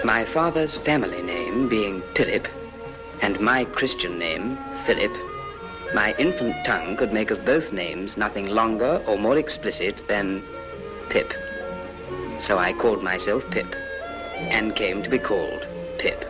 My father's family name being Philip, and my Christian name, Philip, my infant tongue could make of both names nothing longer or more explicit than Pip. So I called myself Pip, and came to be called Pip.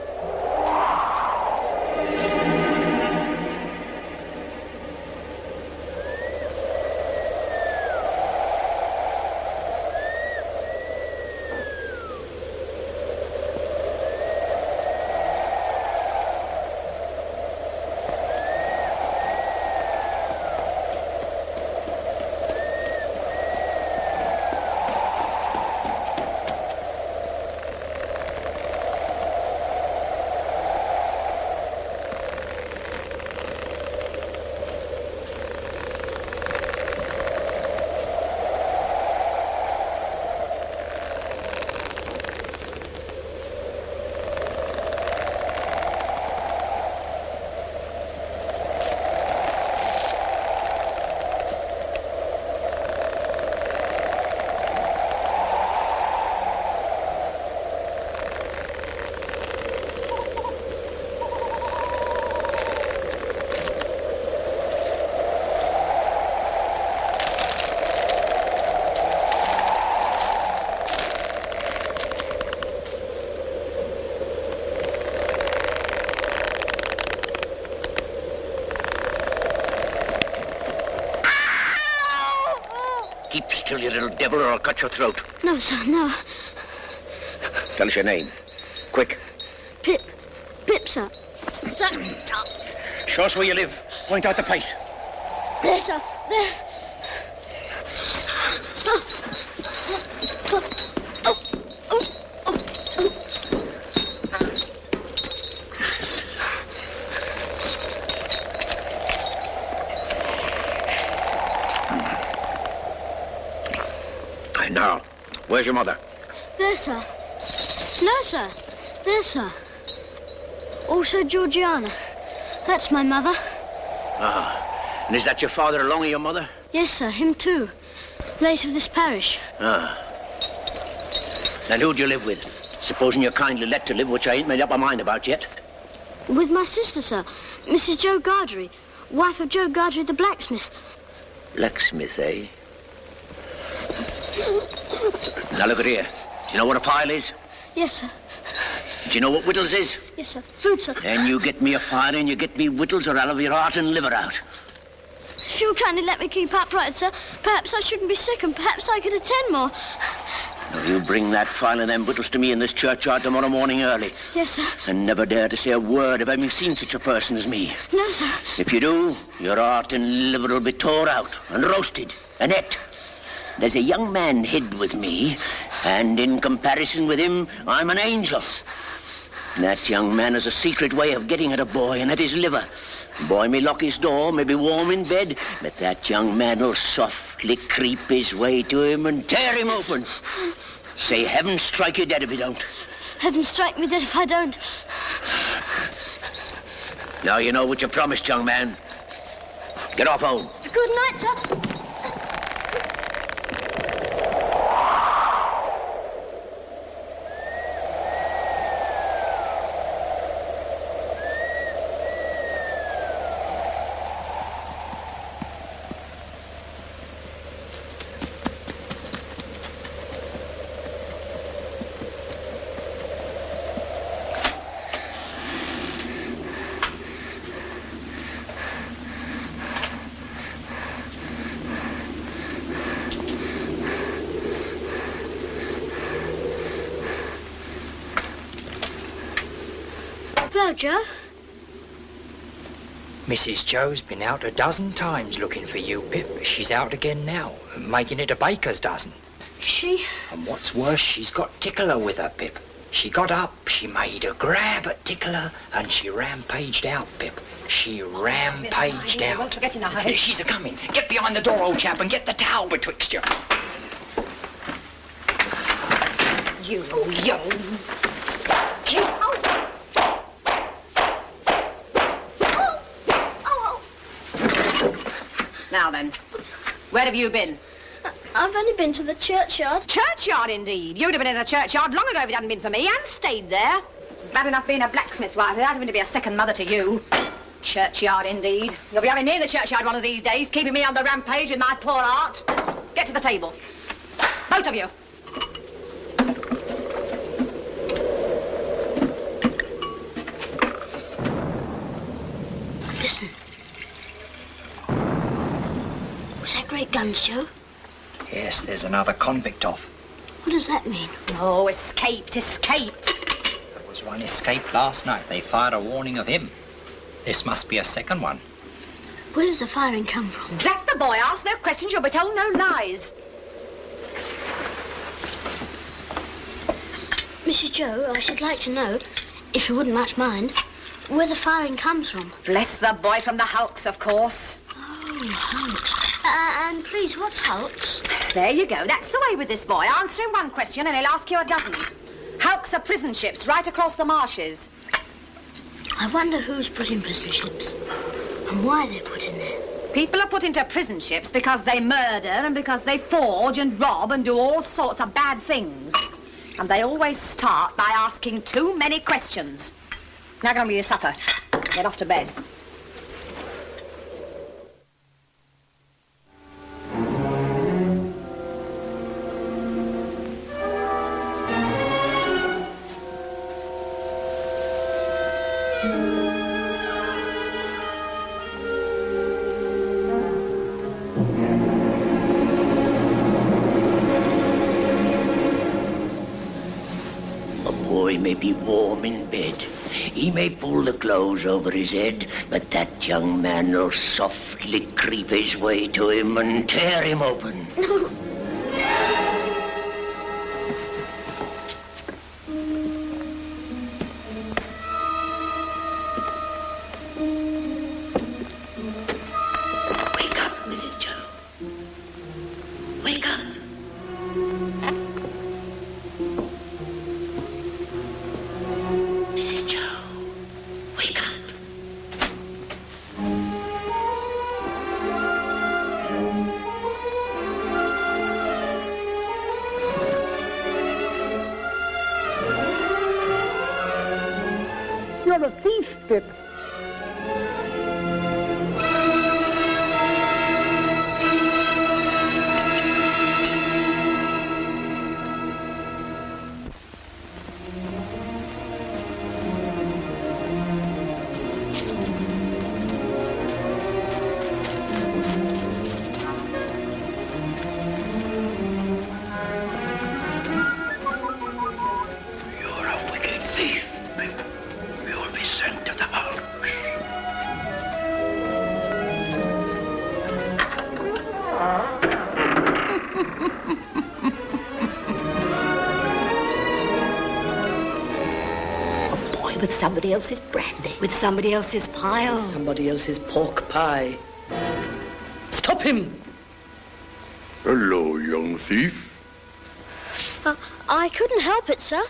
Keep still, you little devil, or I'll cut your throat. No, sir, no. Tell us your name. Quick. Pip. Pip, sir. Sir. Show us where you live. Point out the place. There, sir. There. Oh. Oh. Oh. Oh. Oh. Now, where's your mother? There, sir. No, sir. There, sir. Also Georgiana. That's my mother. Ah. And is that your father along with your mother? Yes, sir. Him too. Late of this parish. Ah. And who do you live with? Supposing you're kindly let to live, which I ain't made up my mind about yet. With my sister, sir. Mrs. Joe Gargery. Wife of Joe Gargery, the blacksmith. Blacksmith, eh? Now look at here. Do you know what a file is? Yes, sir. Do you know what whittles is? Yes, sir. Food, sir. Then you get me a file and you get me whittles, or I'll have your heart and liver out. If you'll kindly let me keep upright, sir, perhaps I shouldn't be sick and perhaps I could attend more. Now you bring that file and them whittles to me in this churchyard tomorrow morning early. Yes, sir. And never dare to say a word of having seen such a person as me. No, sir. If you do, your heart and liver will be tore out and roasted and ate. There's a young man hid with me, and in comparison with him, I'm an angel. And that young man has a secret way of getting at a boy and at his liver. The boy may lock his door, may be warm in bed, but that young man will softly creep his way to him and tear him open. Say, heaven strike you dead if you don't. Heaven strike me dead if I don't. Now you know what you promised, young man. Get off home. Good night, sir. Hello, Joe. Mrs. Joe's been out a dozen times looking for you, Pip. She's out again now, making it a baker's dozen. She? And what's worse, she's got Tickler with her, Pip. She got up, she made a grab at Tickler, and she rampaged out, Pip. She rampaged out. She's a-coming. Get behind the door, old chap, and get the towel betwixt you. you young... Now then, where have you been? I've only been to the churchyard. Churchyard, indeed. You'd have been in the churchyard long ago if it hadn't been for me, and stayed there. It's bad enough being a blacksmith's wife without having to be a second mother to you. Churchyard, indeed. You'll be having me in the churchyard one of these days, keeping me on the rampage with my poor art. Get to the table. Both of you. Listen. Was that great guns, Joe? Yes, there's another convict off. What does that mean? Oh, escaped, escaped. There was one escaped last night. They fired a warning of him. This must be a second one. Where does the firing come from? Drat the boy, ask no questions, you'll be told no lies. Mrs. Joe, I should like to know, if you wouldn't much mind, where the firing comes from. Bless the boy, from the hulks, of course. Oh, hulks. And please, what's hulks? There you go. That's the way with this boy. Answer him one question and he'll ask you a dozen. Hulks are prison ships right across the marshes. I wonder who's put in prison ships and why they're put in there. People are put into prison ships because they murder and because they forge and rob and do all sorts of bad things. And they always start by asking too many questions. Now go and be your supper. Get off to bed. May be warm in bed. He may pull the clothes over his head, but that young man will softly creep his way to him and tear him open. No. Wake up, Mrs. Joe. Wake up. Mrs. Joe, wake up. You're a thief, Pip. With somebody else's brandy. With somebody else's pile. Somebody else's pork pie. Stop him! Hello, young thief. I couldn't help it, sir.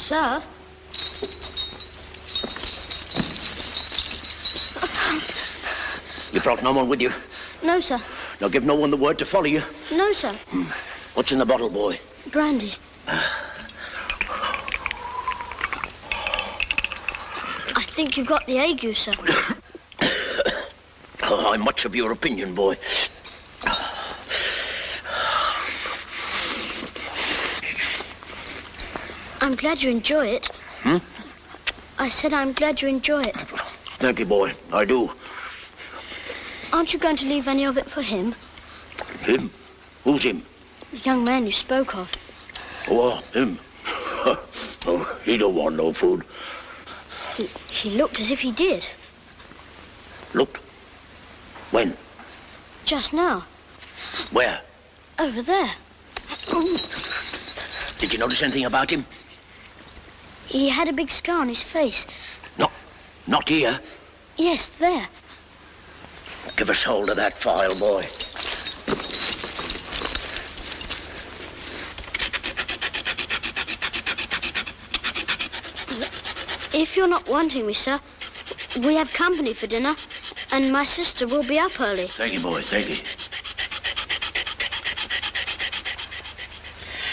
Sir? You brought no one with you? No, sir. Now give no one the word to follow you? No, sir. What's in the bottle, boy? Brandy. I think you've got the ague, sir. Oh, I'm much of your opinion, boy. I'm glad you enjoy it. Hmm? I said I'm glad you enjoy it. Thank you, boy. I do. Aren't you going to leave any of it for him? Him? Who's him? The young man you spoke of. Oh, him. Oh, he don't want no food. He looked as if he did. Looked? When? Just now. Where? Over there. Did you notice anything about him? He had a big scar on his face. No, not here. Yes, there. Give us hold of that file, boy. If you're not wanting me, sir, we have company for dinner, and my sister will be up early. Thank you, boy, thank you.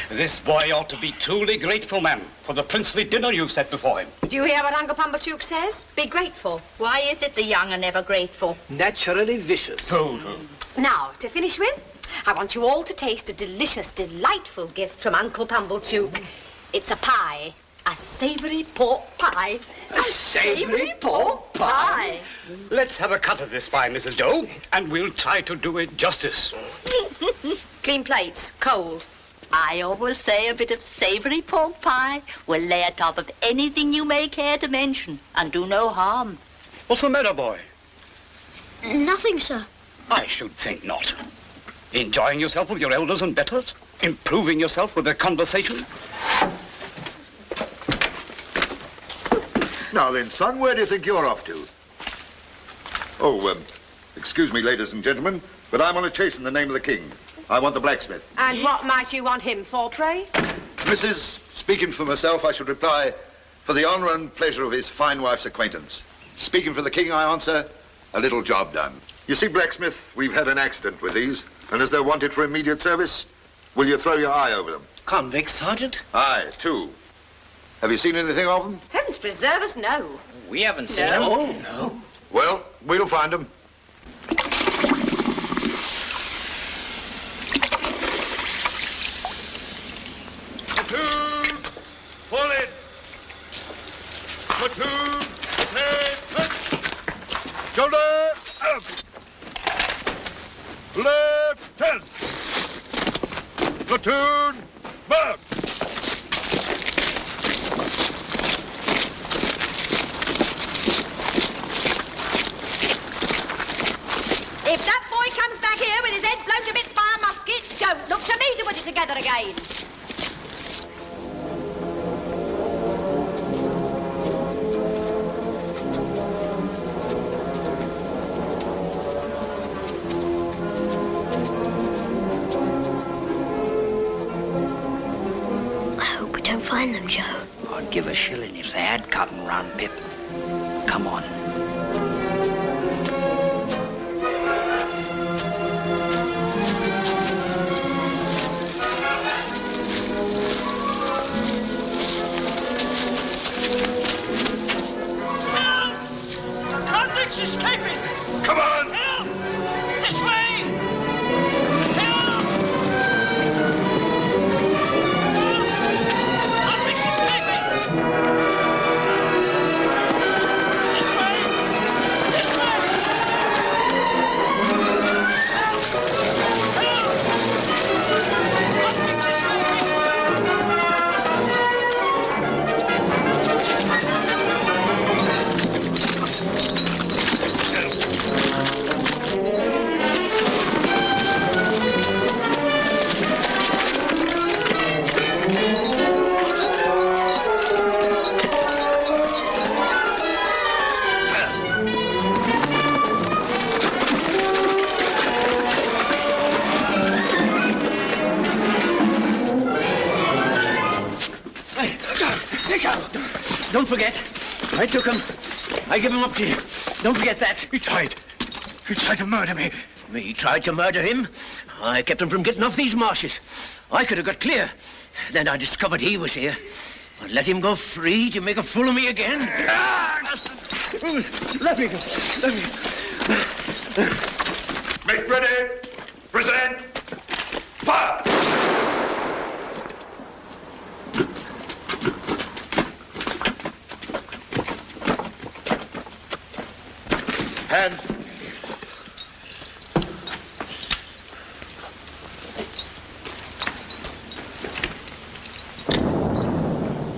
This boy ought to be truly grateful, ma'am, for the princely dinner you've set before him. Do you hear what Uncle Pumblechook says? Be grateful. Why is it the young are never grateful? Naturally vicious. Now, to finish with, I want you all to taste a delicious, delightful gift from Uncle Pumblechook. It's a pie. A savoury pork pie. A savoury pork pie? Let's have a cut of this pie, Mrs. Doe, and we'll try to do it justice. Clean plates, cold. I always say a bit of savoury pork pie will lay atop of anything you may care to mention and do no harm. What's the matter, boy? Nothing, sir. I should think not. Enjoying yourself with your elders and betters? Improving yourself with their conversation? Now then, son, where do you think you're off to? Oh, excuse me, ladies and gentlemen, but I'm on a chase in the name of the king. I want the blacksmith. And what might you want him for, pray? Mrs., speaking for myself, I should reply, for the honour and pleasure of his fine wife's acquaintance. Speaking for the king, I answer, a little job done. You see, blacksmith, we've had an accident with these, and as they're wanted for immediate service, will you throw your eye over them? Convicts, Sergeant? Aye, 2. Have you seen anything of them? Heavens preserve us, no. We haven't seen them. No. No. Well, we'll find them. Platoon, fall in. Platoon, prepare, shoulder up. Left hand. Platoon, march. If that boy comes back here with his head blown to bits by a musket, don't look to me to put it together again. I hope we don't find them, Joe. I'd give a shilling if they had cut and run, Pip. Come on. Convicts escaping! Come on! Help! This way! Help! Convicts escaping! This way! Don't forget, I took him. I give him up to you. Don't forget that. He tried to murder me. Me tried to murder him. I kept him from getting off these marshes. I could have got clear. Then I discovered he was here. I let him go free to make a fool of me again. Let me go. Let me go. Make ready. Present. Fire! Hand.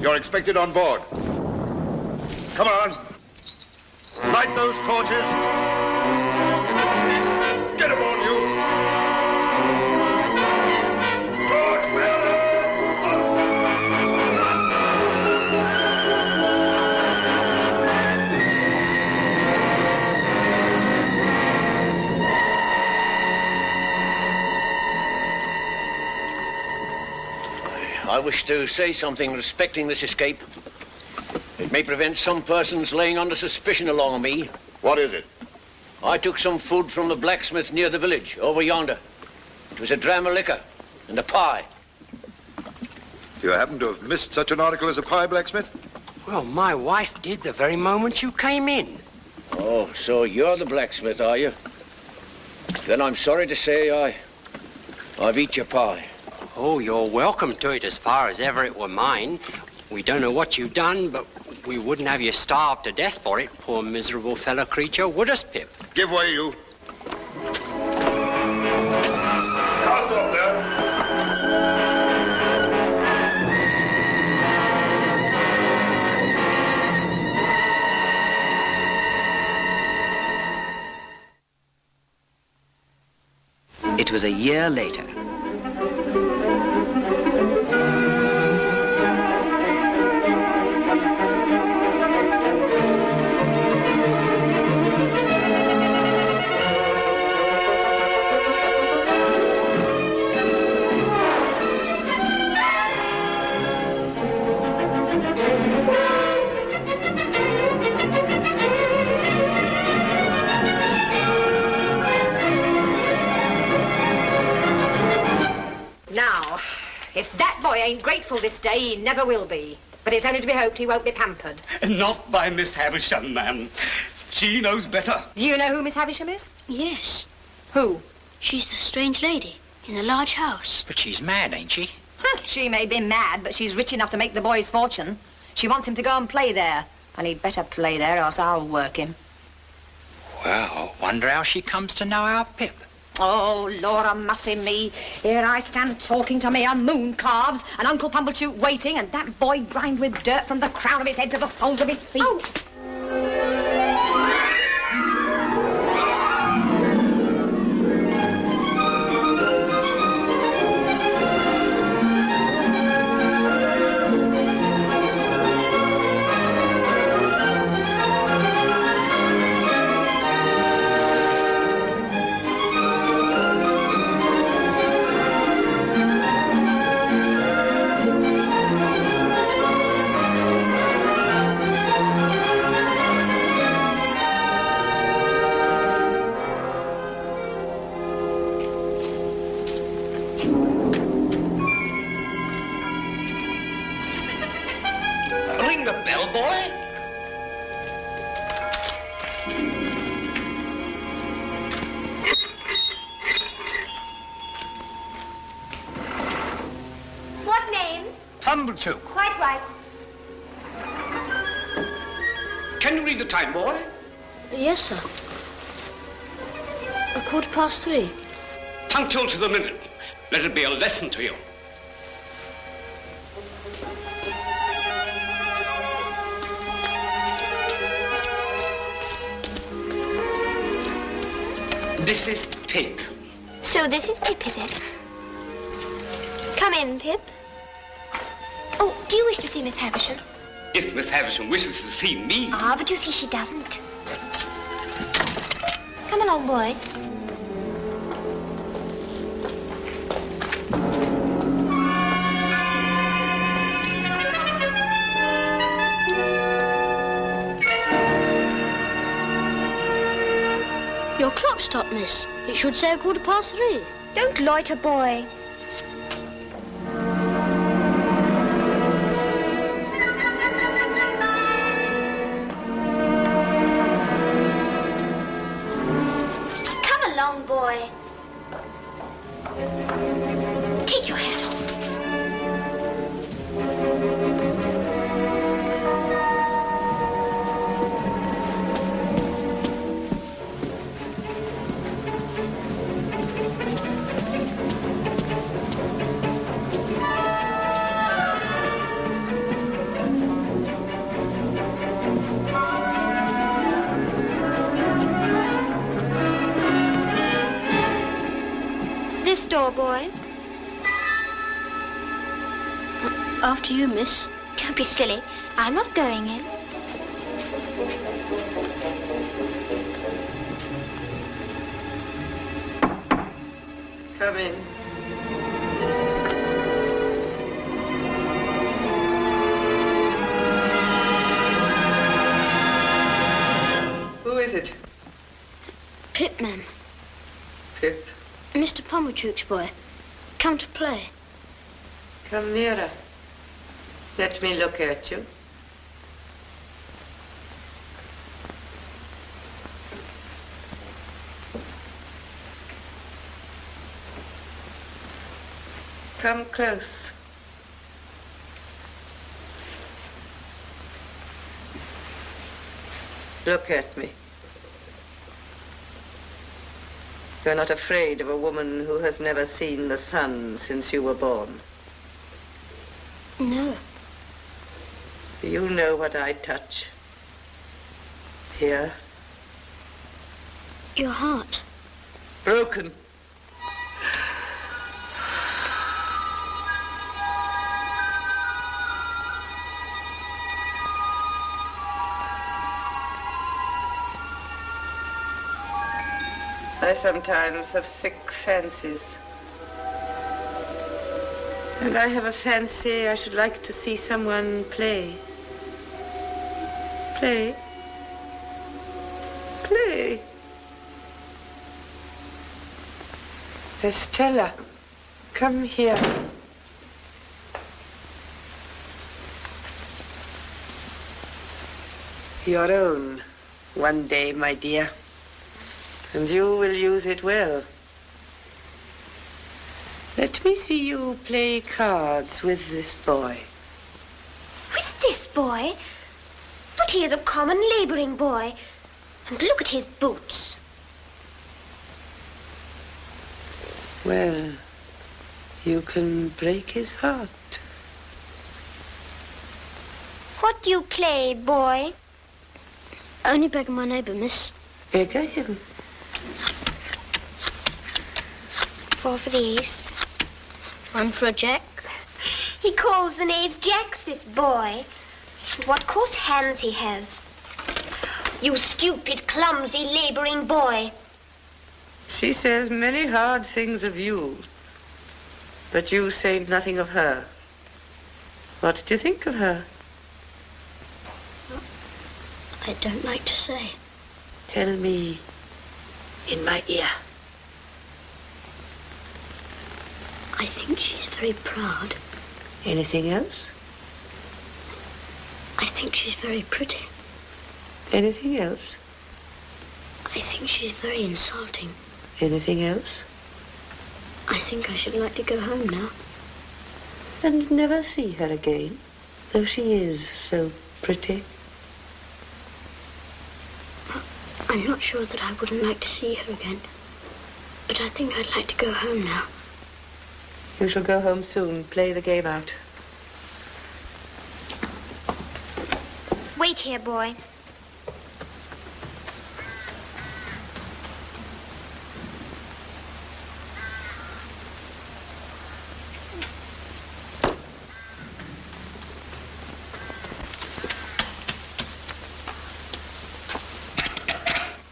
You're expected on board. Come on. Light those torches. Get aboard, you. Torch, man. I wish to say something respecting this escape. It may prevent some persons laying under suspicion along me. What is it? I took some food from the blacksmith near the village, over yonder. It was a dram of liquor and a pie. You happen to have missed such an article as a pie, blacksmith? Well, my wife did the very moment you came in. Oh, so you're the blacksmith, are you? Then I'm sorry to say I've eat your pie. Oh, you're welcome to it as far as ever it were mine. We don't know what you've done, but we wouldn't have you starved to death for it, poor miserable fellow creature, would us, Pip? Give way, you. Cast off there. It was a year later. If that boy ain't grateful this day, he never will be. But it's only to be hoped he won't be pampered. Not by Miss Havisham, ma'am. She knows better. Do you know who Miss Havisham is? Yes. Who? She's the strange lady in the large house. But she's mad, ain't she? She may be mad, but she's rich enough to make the boy's fortune. She wants him to go and play there. And he'd better play there, or else I'll work him. Well, wonder how she comes to know our Pip. Oh, Laura mussy me. Here I stand talking to me on moon calves, and Uncle Pumblechook waiting, and that boy grimed with dirt from the crown of his head to the soles of his feet. Oh. Pumblechook. Quite right. Can you read the time, boy? Yes, sir. 3:15. Punctual to the minute. Let it be a lesson to you. This is Pip. So this is Pip, is it? Come in, Pip. Oh, do you wish to see Miss Havisham? If Miss Havisham wishes to see me... Ah, but you see she doesn't. Come along, boy. clock stop, miss? It should say 3:15. Don't loiter, boy. Come along, boy. Take your hat off. This door, boy. After you, miss. Don't be silly. I'm not going in. Come in. Who is it? Pip, ma'am. Pip. Mr. Pumblechook's boy. Come to play. Come nearer. Let me look at you. Come close. Look at me. You're not afraid of a woman who has never seen the sun since you were born. No. Do you know what I touch? Here? Your heart. Broken. I sometimes have sick fancies. And I have a fancy I should like to see someone play. Play. Play. Estella, come here. Your own, one day, my dear. And you will use it well. Let me see you play cards with this boy. With this boy? But he is a common laboring boy. And look at his boots. Well, you can break his heart. What do you play, boy? Only beggar my neighbour, miss. Beggar him. 4 for the ace. 1 for a jack. He calls the knaves jacks, this boy. And what coarse hands he has. You stupid, clumsy, laboring boy. She says many hard things of you, but you say nothing of her. What do you think of her? I don't like to say. Tell me in my ear. I think she's very proud. Anything else? I think she's very pretty. Anything else? I think she's very insulting. Anything else? I think I should like to go home now. And never see her again, though she is so pretty. I'm not sure that I wouldn't like to see her again, but I think I'd like to go home now. You shall go home soon. Play the game out. Wait here, boy.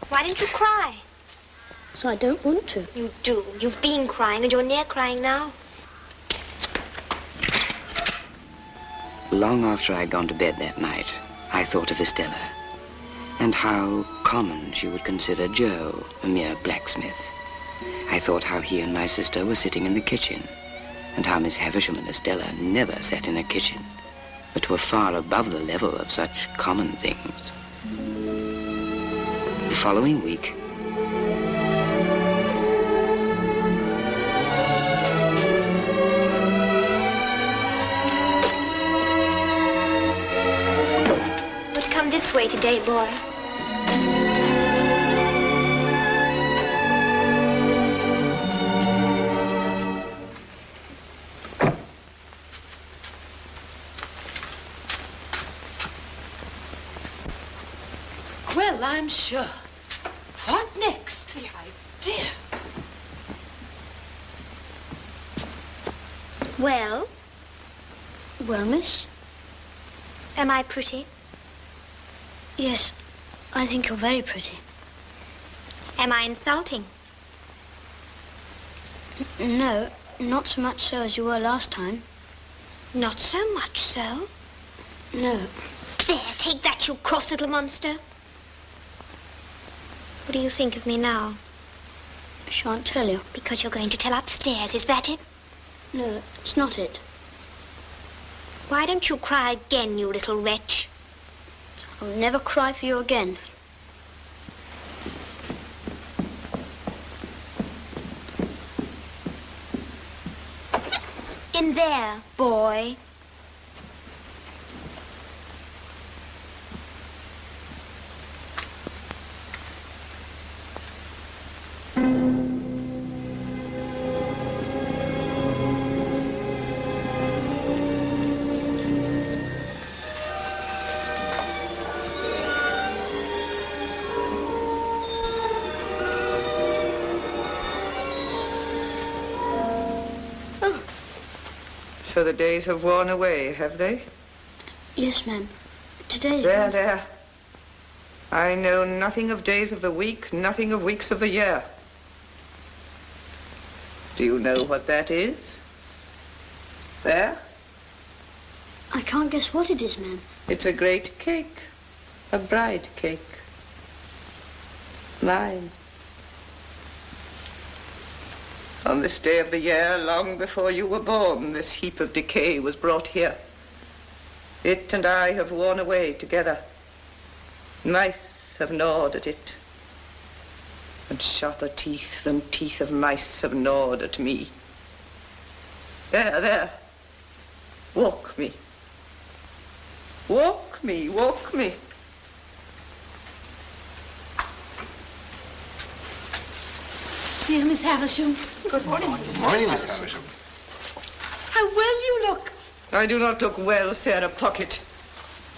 Why didn't you cry? So I don't want to. You do. You've been crying, and you're near crying now. Long after I'd gone to bed that night, I thought of Estella. and how common she would consider Joe, a mere blacksmith. I thought how he and my sister were sitting in the kitchen, and how Miss Havisham and Estella never sat in a kitchen, but were far above the level of such common things. The following week, Would come this way today, boy. Well, I'm sure. What next? The idea. Well? Well, miss? Am I pretty? Yes, I think you're very pretty. Am I insulting? No, not so much so as you were last time. Not so much so. No. There, take that, you coarse little monster. What do you think of me now? I shan't tell you. Because you're going to tell upstairs, is that it? No, it's not it. Why don't you cry again, you little wretch? I'll never cry for you again. In there, boy. So the days have worn away, have they? Yes, ma'am. Today's... There. I know nothing of days of the week, nothing of weeks of the year. Do you know what that is? There? I can't guess what it is, ma'am. It's a great cake. A bride cake. Mine. On this day of the year, long before you were born, this heap of decay was brought here. It and I have worn away together. Mice have gnawed at it. And sharper teeth than teeth of mice have gnawed at me. There. Walk me. Walk me, walk me. Dear Miss Havisham. Good morning. Good morning, Mrs. Havisham. How well you look. I do not look well, Sarah Pocket.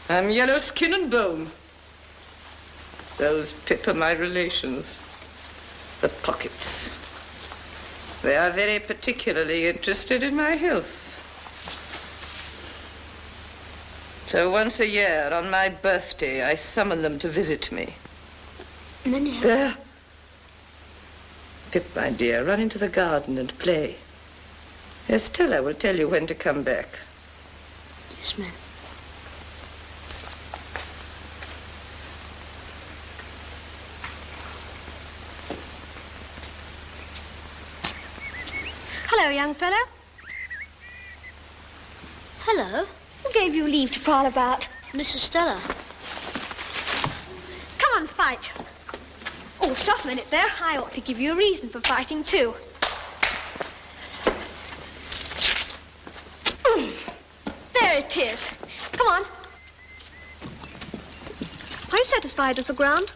I'm yellow skin and bone. Those Pip are my relations, the Pockets. They are very particularly interested in my health. So once a year, on my birthday, I summon them to visit me. Many. There. Pip, my dear, run into the garden and play. Estella will tell you when to come back. Yes, ma'am. Hello, young fellow. Hello. Who gave you leave to prowl about? Miss Estella. Come on, fight. Oh, stop a minute there. I ought to give you a reason for fighting, too. There it is. Come on. Are you satisfied with the ground?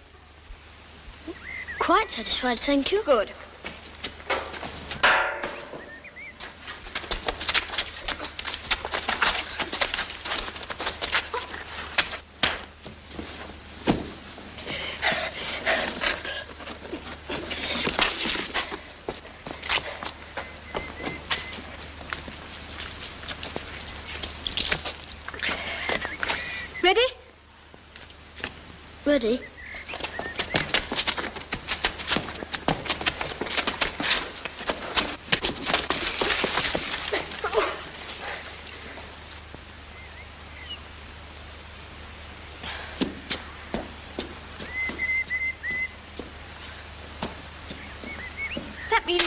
Quite satisfied, thank you. Good. Ready? Ready?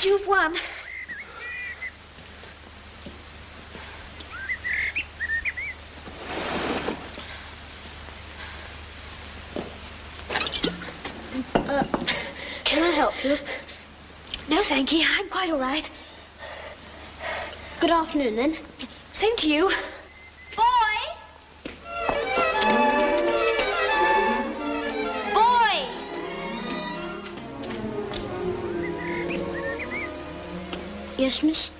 you've won. Can I help you? No, thank you. I'm quite all right. Good afternoon, then. Same to you. Boy! Boy! Yes, miss?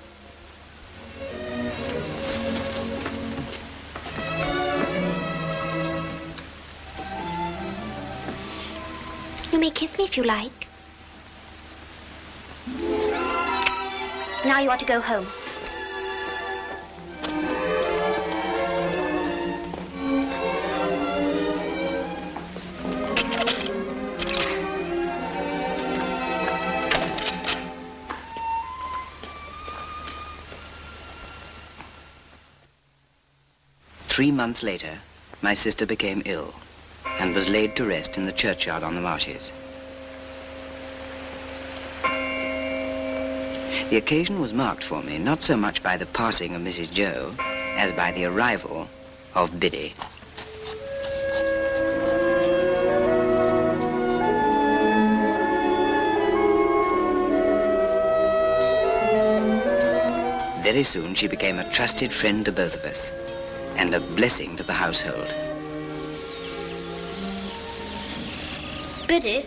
You may kiss me if you like. Now you ought to go home. Three months later, my sister became ill and was laid to rest in the churchyard on the marshes. The occasion was marked for me not so much by the passing of Mrs. Joe as by the arrival of Biddy. Very soon she became a trusted friend to both of us and a blessing to the household. Biddy,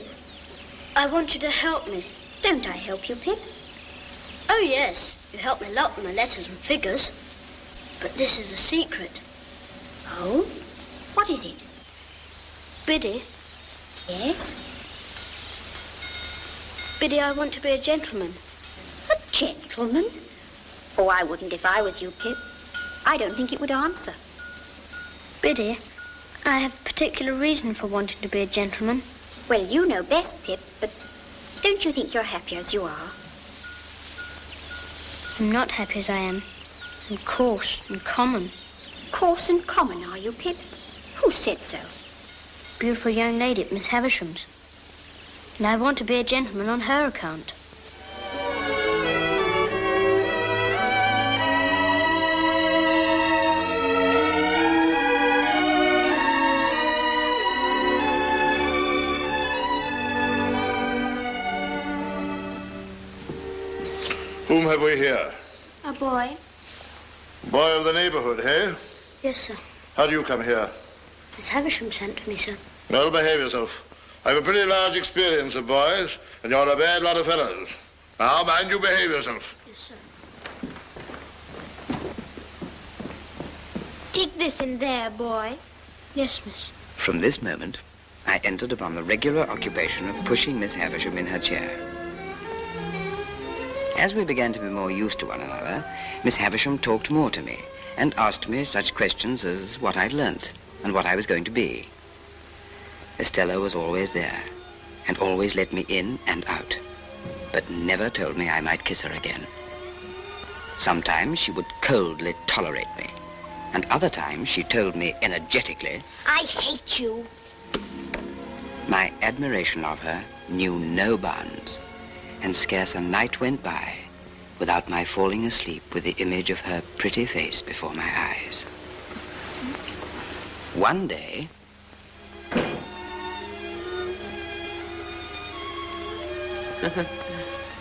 I want you to help me. Don't I help you, Pip? Oh, yes. You help me a lot with my letters and figures. But this is a secret. Oh? What is it? Biddy. Yes? Biddy, I want to be a gentleman. A gentleman? Oh, I wouldn't if I was you, Pip. I don't think it would answer. Biddy, I have a particular reason for wanting to be a gentleman. Well, you know best, Pip, but don't you think you're happy as you are? I'm not happy as I am. I'm coarse and common. Coarse and common, are you, Pip? Who said so? Beautiful young lady at Miss Havisham's. And I want to be a gentleman on her account. Whom have we here? A boy. Boy of the neighborhood, eh? Yes, sir. How do you come here? Miss Havisham sent for me, sir. Well, behave yourself. I have a pretty large experience of boys, and you're a bad lot of fellows. Now, mind you behave yourself. Yes, sir. Take this in there, boy. Yes, miss. From this moment, I entered upon the regular occupation of pushing Miss Havisham in her chair. As we began to be more used to one another, Miss Havisham talked more to me and asked me such questions as what I'd learnt and what I was going to be. Estella was always there and always let me in and out, but never told me I might kiss her again. Sometimes she would coldly tolerate me, and other times she told me energetically, I hate you. My admiration of her knew no bounds, and scarce a night went by without my falling asleep with the image of her pretty face before my eyes. One day,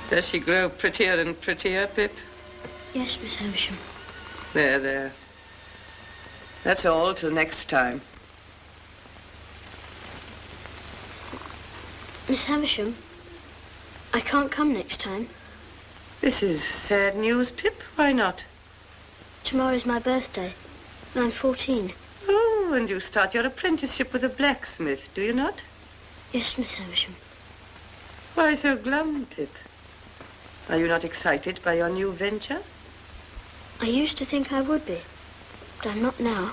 Does she grow prettier and prettier, Pip? Yes, Miss Havisham. There, there. That's all till next time. Miss Havisham, I can't come next time. This is sad news, Pip. Why not? Tomorrow's my birthday, and I'm 14. Oh, and you start your apprenticeship with a blacksmith, do you not? Yes, Miss Havisham. Why so glum, Pip? Are you not excited by your new venture? I used to think I would be, but I'm not now.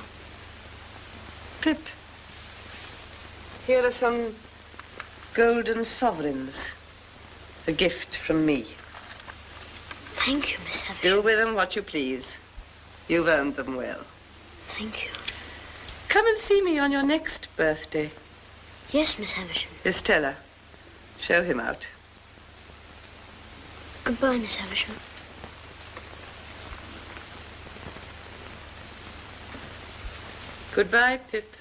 Pip, here are some golden sovereigns. A gift from me. Thank you, Miss Havisham. Do with them what you please. You've earned them well. Thank you. Come and see me on your next birthday. Yes, Miss Havisham. Estella, show him out. Goodbye, Miss Havisham. Goodbye, Pip.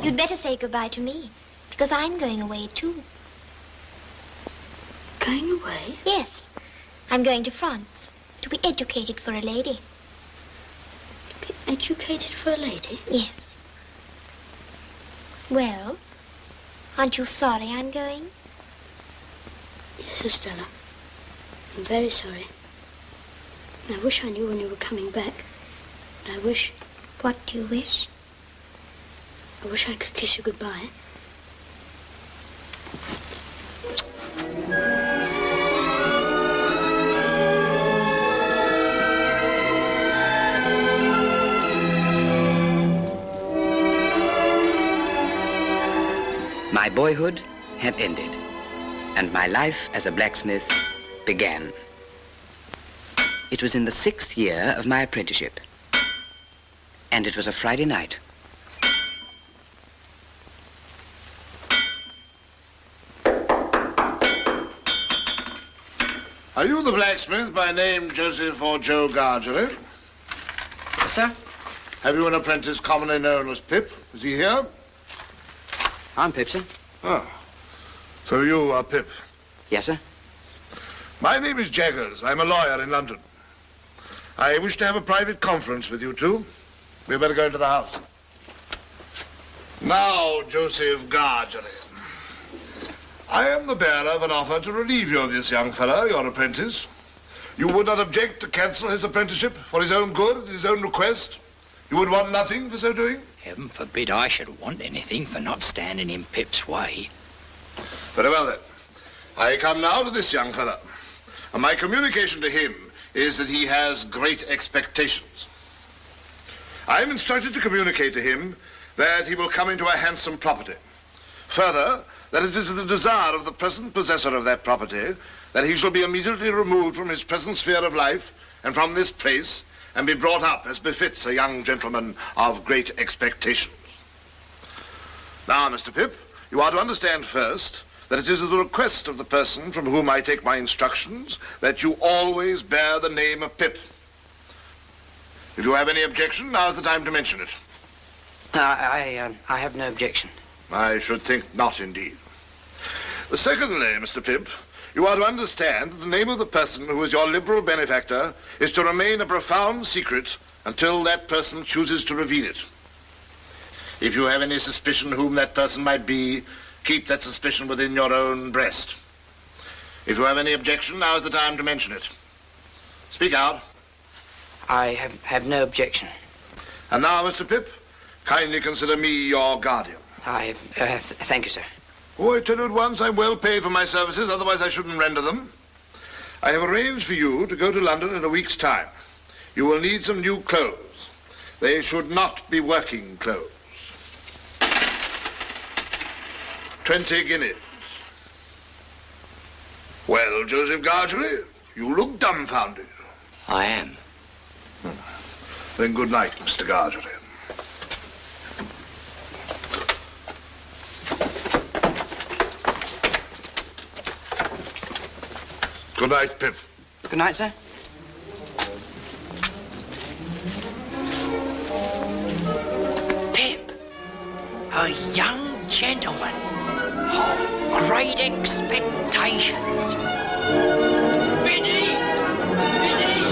You'd better say goodbye to me, because I'm going away too. Going away? Yes. I'm going to France to be educated for a lady. To be educated for a lady? Yes. Well, aren't you sorry I'm going? Yes, Estella. I'm very sorry. I wish I knew when you were coming back. But I wish... What do you wish? I wish I could kiss you goodbye. My boyhood had ended, and my life as a blacksmith began. It was in the 6th year of my apprenticeship, and it was a Friday night. Are you the blacksmith by name Joseph or Joe Gargery? Yes, sir. Have you an apprentice commonly known as Pip? Is he here? I'm Pip, sir. Ah, so you are Pip. Yes, sir. My name is Jaggers. I'm a lawyer in London. I wish to have a private conference with you two. We'd better go into the house. Now, Joseph Gargery, I am the bearer of an offer to relieve you of this young fellow, your apprentice. You would not object to cancel his apprenticeship for his own good, at his own request? You would want nothing for so doing? Heaven forbid I should want anything for not standing in Pip's way. Very well, then. I come now to this young fellow. And my communication to him is that he has great expectations. I am instructed to communicate to him that he will come into a handsome property. Further, that it is the desire of the present possessor of that property that he shall be immediately removed from his present sphere of life and from this place and be brought up as befits a young gentleman of great expectations. Now, Mr. Pip, you are to understand first that it is at the request of the person from whom I take my instructions that you always bear the name of Pip. If you have any objection, now's the time to mention it. I have no objection. I should think not, indeed. Secondly, Mr. Pip, you are to understand that the name of the person who is your liberal benefactor is to remain a profound secret until that person chooses to reveal it. If you have any suspicion whom that person might be, keep that suspicion within your own breast. If you have any objection, now is the time to mention it. Speak out. I have no objection. And now, Mr. Pip, kindly consider me your guardian. Thank you, sir. Oh, I tell you at once, I'm well paid for my services, otherwise I shouldn't render them. I have arranged for you to go to London in a week's time. You will need some new clothes. They should not be working clothes. 20 guineas. Well, Joseph Gargery, you look dumbfounded. I am. Then good night, Mr. Gargery. Good night, Pip. Good night, sir. Pip, a young gentleman of great expectations. Biddy! Biddy!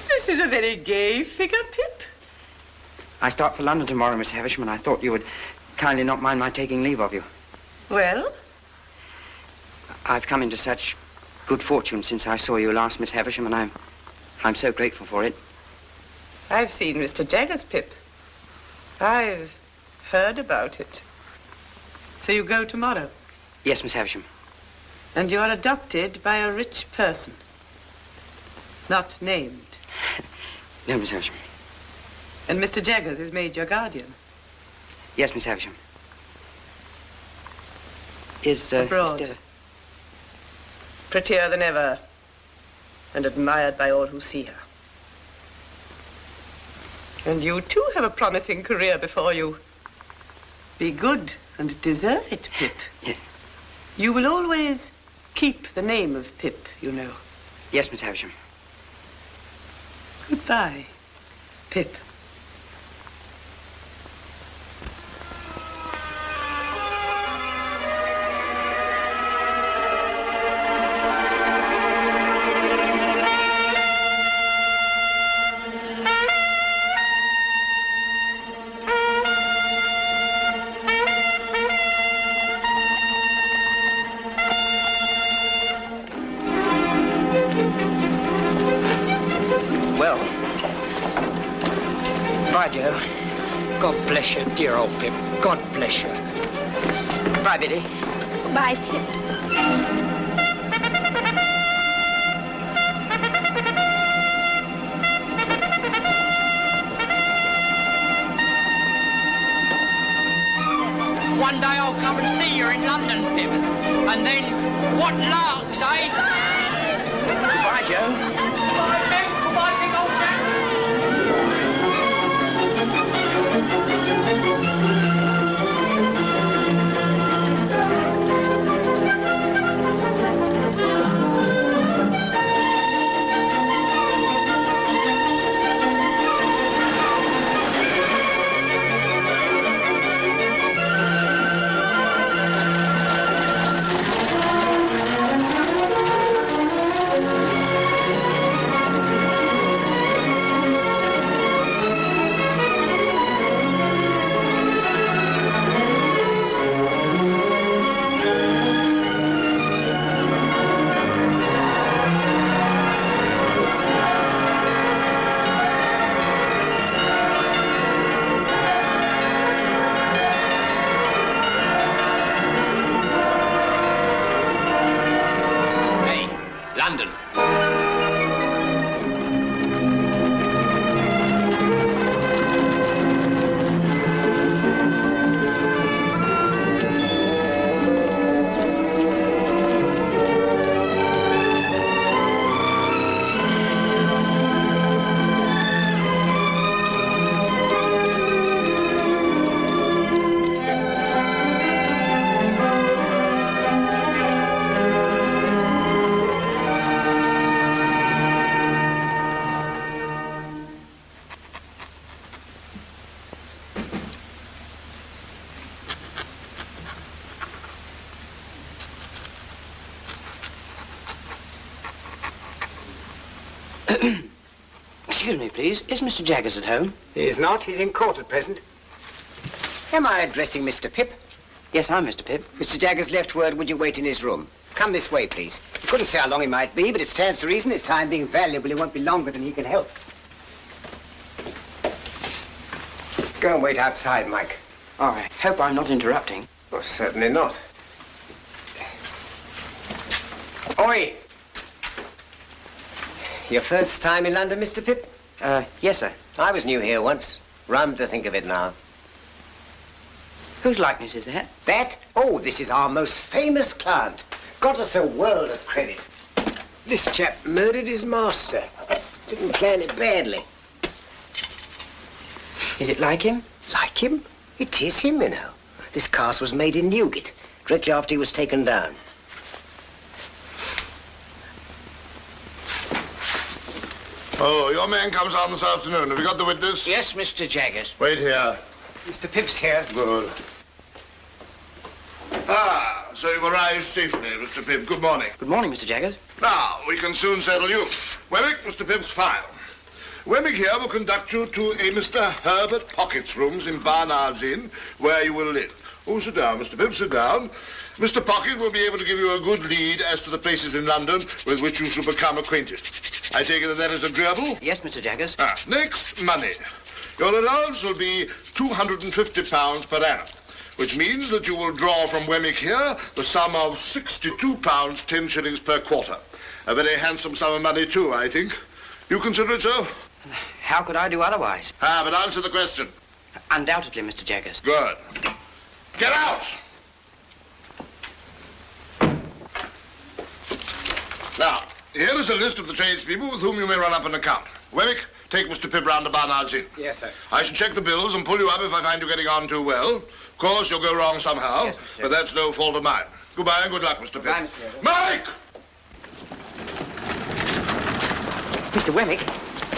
This is a very gay figure, Pip. I start for London tomorrow, Miss Havisham, and I thought you would kindly not mind my taking leave of you. Well? I've come into such good fortune since I saw you last, Miss Havisham, and I'm so grateful for it. I've seen Mr. Jaggers, Pip. I've heard about it. So you go tomorrow? Yes, Miss Havisham. And you are adopted by a rich person. Not named. No, Miss Havisham. And Mr. Jaggers is made your guardian. Yes, Miss Havisham. Is, abroad. Mr. Prettier than ever, and admired by all who see her. And you, too, have a promising career before you. Be good and deserve it, Pip. Yeah. You will always keep the name of Pip, you know. Yes, Miss Havisham. Goodbye, Pip. Joe. God bless you, dear old Pip. God bless you. Bye, Biddy. Bye, Pip. One day I'll come and see you in London, Pip. And then, what larks, eh? Bye, Joe. Bye, Pip. Goodbye, big old chap. Excuse me, please. Is Mr. Jaggers at home? He is not. He's in court at present. Am I addressing Mr. Pip? Yes, I'm Mr. Pip. Mr. Jaggers left word, would you wait in his room? Come this way, please. He couldn't say how long he might be, but it stands to reason his time being valuable, he won't be longer than he can help. Go and wait outside, Mike. Oh, I hope I'm not interrupting. Oh, certainly not. Oi! Your first time in London, Mr. Pip? Yes, sir. I was new here once. Rum to think of it now. Whose likeness is that? That? Oh, this is our most famous client. Got us a world of credit. This chap murdered his master. Didn't plan it badly. Is it like him? Like him? It is him, you know. This cast was made in Newgate, directly after he was taken down. Oh, your man comes on this afternoon. Have you got the witness? Yes, Mr. Jaggers. Wait here. Mr. Pip's here. Good. Ah, so you've arrived safely, Mr. Pip. Good morning. Good morning, Mr. Jaggers. Now, we can soon settle you. Wemmick, Mr. Pip's file. Wemmick here will conduct you to a Mr. Herbert Pocket's rooms in Barnard's Inn, where you will live. Oh, sit down, Mr. Pip, sit down. Mr. Pocket will be able to give you a good lead as to the places in London with which you shall become acquainted. I take it that is agreeable? Yes, Mr. Jaggers. Next, money. Your allowance will be £250 per annum, which means that you will draw from Wemmick here the sum of £62, 10 shillings per quarter. A very handsome sum of money, too, I think. You consider it so? How could I do otherwise? But answer the question. Undoubtedly, Mr. Jaggers. Good. Get out! Now, here is a list of the tradespeople with whom you may run up an account. Wemmick, take Mr. Pibb round to Barnard's Inn. Yes, sir. I shall check the bills and pull you up if I find you getting on too well. Of course, you'll go wrong somehow, yes, but that's no fault of mine. Goodbye and good luck, Mr. Pibb. Mike! Mr. Wemmick,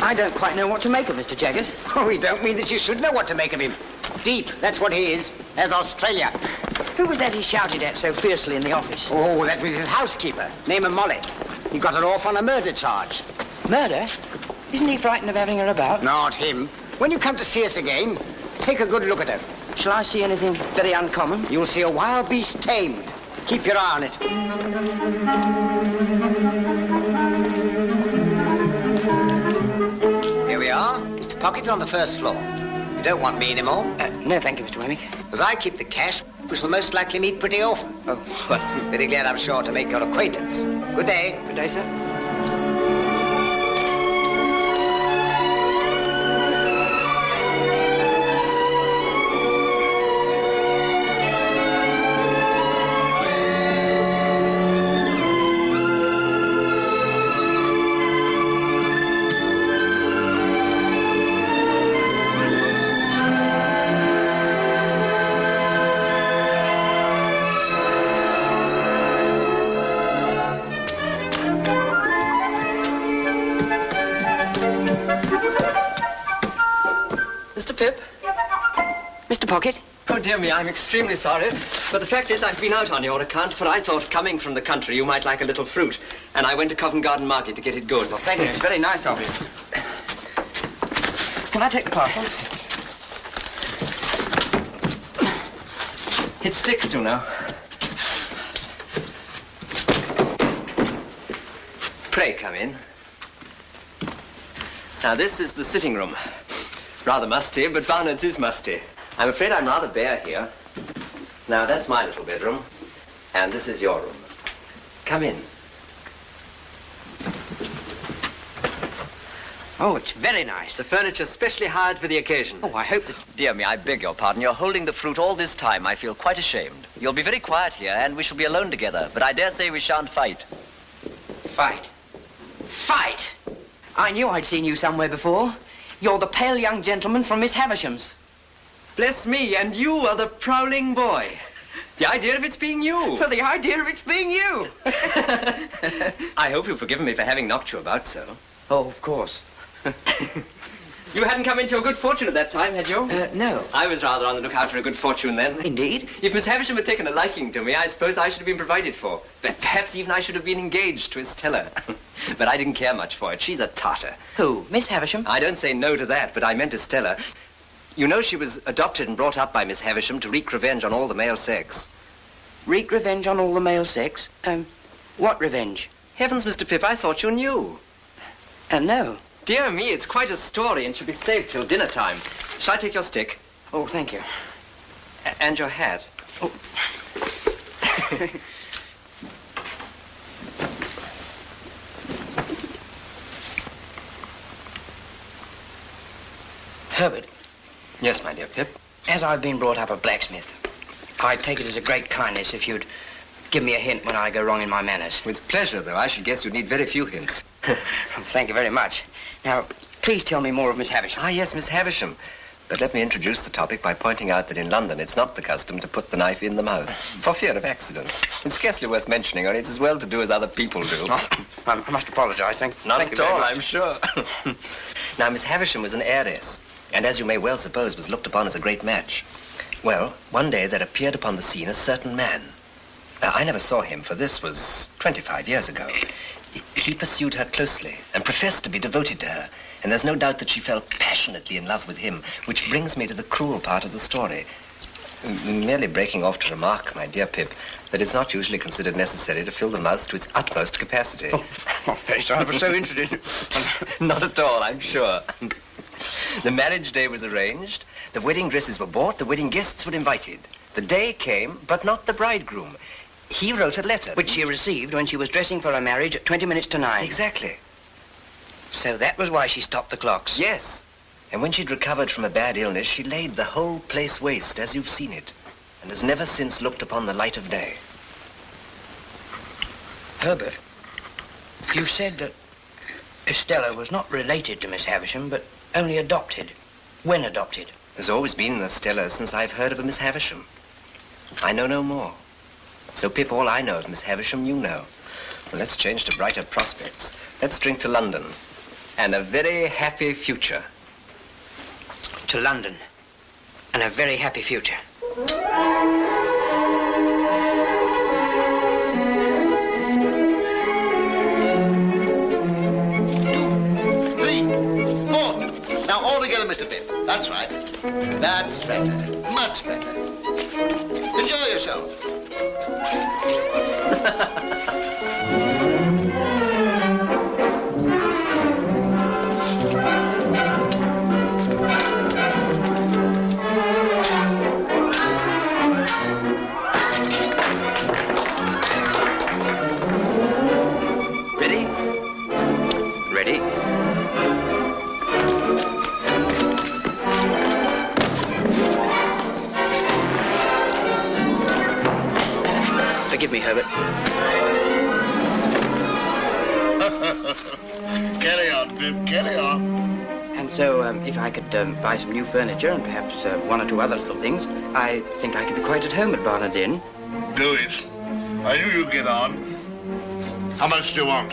I don't quite know what to make of Mr. Jaggers. Oh, we don't mean that you should know what to make of him. Deep, that's what he is, as Australia. Who was that he shouted at so fiercely in the office? Oh, that was his housekeeper, name of Molly. He got her off on a murder charge. Murder? Isn't he frightened of having her about? Not him. When you come to see us again, take a good look at her. Shall I see anything very uncommon? You'll see a wild beast tamed. Keep your eye on it. Here we are. Mr. Pocket's on the first floor. You don't want me anymore? No, thank you, Mr. Wemmick. As I keep the cash, we shall most likely meet pretty often. Oh, well. Very glad, I'm sure, to make your acquaintance. Good day. Good day, sir. Pocket? Oh, dear me, I'm extremely sorry. But the fact is, I've been out on your account, for I thought, coming from the country, you might like a little fruit. And I went to Covent Garden Market to get it good. Well, thank you. It's very nice of you. Can I take the parcels? It sticks, you know. Pray come in. Now, this is the sitting room. Rather musty, but Barnard's is musty. I'm afraid I'm rather bare here. Now, that's my little bedroom, and this is your room. Come in. Oh, it's very nice. The furniture's specially hired for the occasion. Oh, I hope that... Dear me, I beg your pardon. You're holding the fruit all this time. I feel quite ashamed. You'll be very quiet here, and we shall be alone together, but I dare say we shan't fight. Fight? Fight? I knew I'd seen you somewhere before. You're the pale young gentleman from Miss Havisham's. Bless me, and you are the prowling boy. The idea of it's being you. Well, the idea of it's being you. I hope you've forgiven me for having knocked you about so. Oh, of course. You hadn't come into your good fortune at that time, had you? No. I was rather on the lookout for a good fortune then. Indeed? If Miss Havisham had taken a liking to me, I suppose I should have been provided for. But perhaps even I should have been engaged to Estella. But I didn't care much for it. She's a tartar. Who? Miss Havisham? I don't say no to that, but I meant Estella. You know she was adopted and brought up by Miss Havisham to wreak revenge on all the male sex. Wreak revenge on all the male sex? What revenge? Heavens, Mr. Pip, I thought you knew. No. Dear me, it's quite a story and should be saved till dinner time. Shall I take your stick? Oh, thank you. And your hat. Oh. Herbert. Yes, my dear Pip. As I've been brought up a blacksmith, I'd take it as a great kindness if you'd give me a hint when I go wrong in my manners. With pleasure, though. I should guess you'd need very few hints. Thank you very much. Now, please tell me more of Miss Havisham. Ah, yes, Miss Havisham. But let me introduce the topic by pointing out that in London it's not the custom to put the knife in the mouth, for fear of accidents. It's scarcely worth mentioning, only it's as well to do as other people do. Oh, I must apologize. Thank you at very all, much. I'm sure. Now, Miss Havisham was an heiress, and as you may well suppose, was looked upon as a great match. Well, one day there appeared upon the scene a certain man. I never saw him, for this was 25 years ago. He pursued her closely and professed to be devoted to her, and there's no doubt that she fell passionately in love with him, which brings me to the cruel part of the story. Merely breaking off to remark, my dear Pip, that it's not usually considered necessary to fill the mouth to its utmost capacity. Oh, very sorry, I was so interested. Not at all, I'm sure. The marriage day was arranged, the wedding dresses were bought, the wedding guests were invited. The day came, but not the bridegroom. He wrote a letter. Which she received when she was dressing for her marriage at 20 minutes to 9. Exactly. So that was why she stopped the clocks. Yes. And when she'd recovered from a bad illness, she laid the whole place waste, as you've seen it, and has never since looked upon the light of day. Herbert, you said that Estella was not related to Miss Havisham, but only adopted. When adopted? There's always been an Estella since I've heard of a Miss Havisham. I know no more. So, Pip, all I know of Miss Havisham, you know. Well, let's change to brighter prospects. Let's drink to London. And a very happy future. To London. And a very happy future. 2, 3, 4. Now all together, Mr. Pip. That's right. That's better. Much better. Enjoy yourself. Ready? Ready. Forgive me, Herbert. Carry on, Pip, carry on. And so, if I could buy some new furniture and perhaps one or two other little things, I think I could be quite at home at Barnard's Inn. Do it. I knew you'd get on. How much do you want?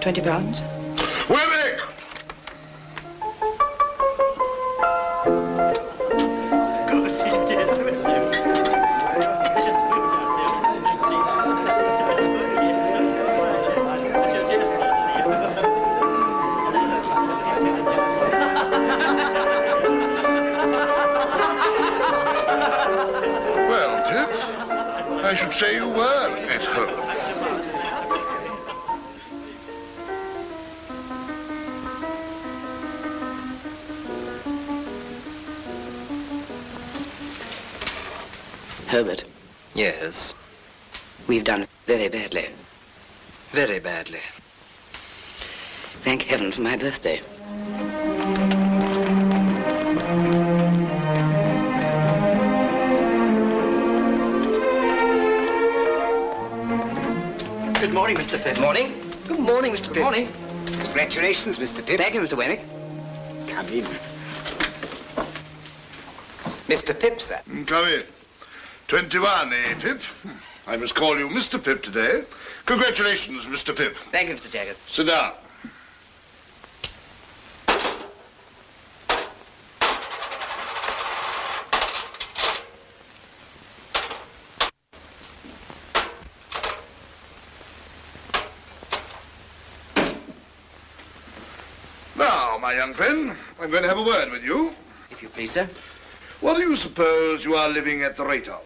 £20? Wemmick! Well, Pip, I should say you were at home. Herbert, Yes, we've done very badly. very badly. Thank heaven for my birthday. Good morning, Mr. Pip. Morning. Good morning, Mr. Pip. Good morning. Congratulations, Mr. Pip. Thank you, Mr. Wemmick. Come in. Mr. Pip, sir. Come in. 21, eh, Pip? I must call you Mr. Pip today. Congratulations, Mr. Pip. Thank you, Mr. Jaggers. Sit down. Now, my young friend, I'm going to have a word with you. If you please, sir. What do you suppose you are living at the rate of?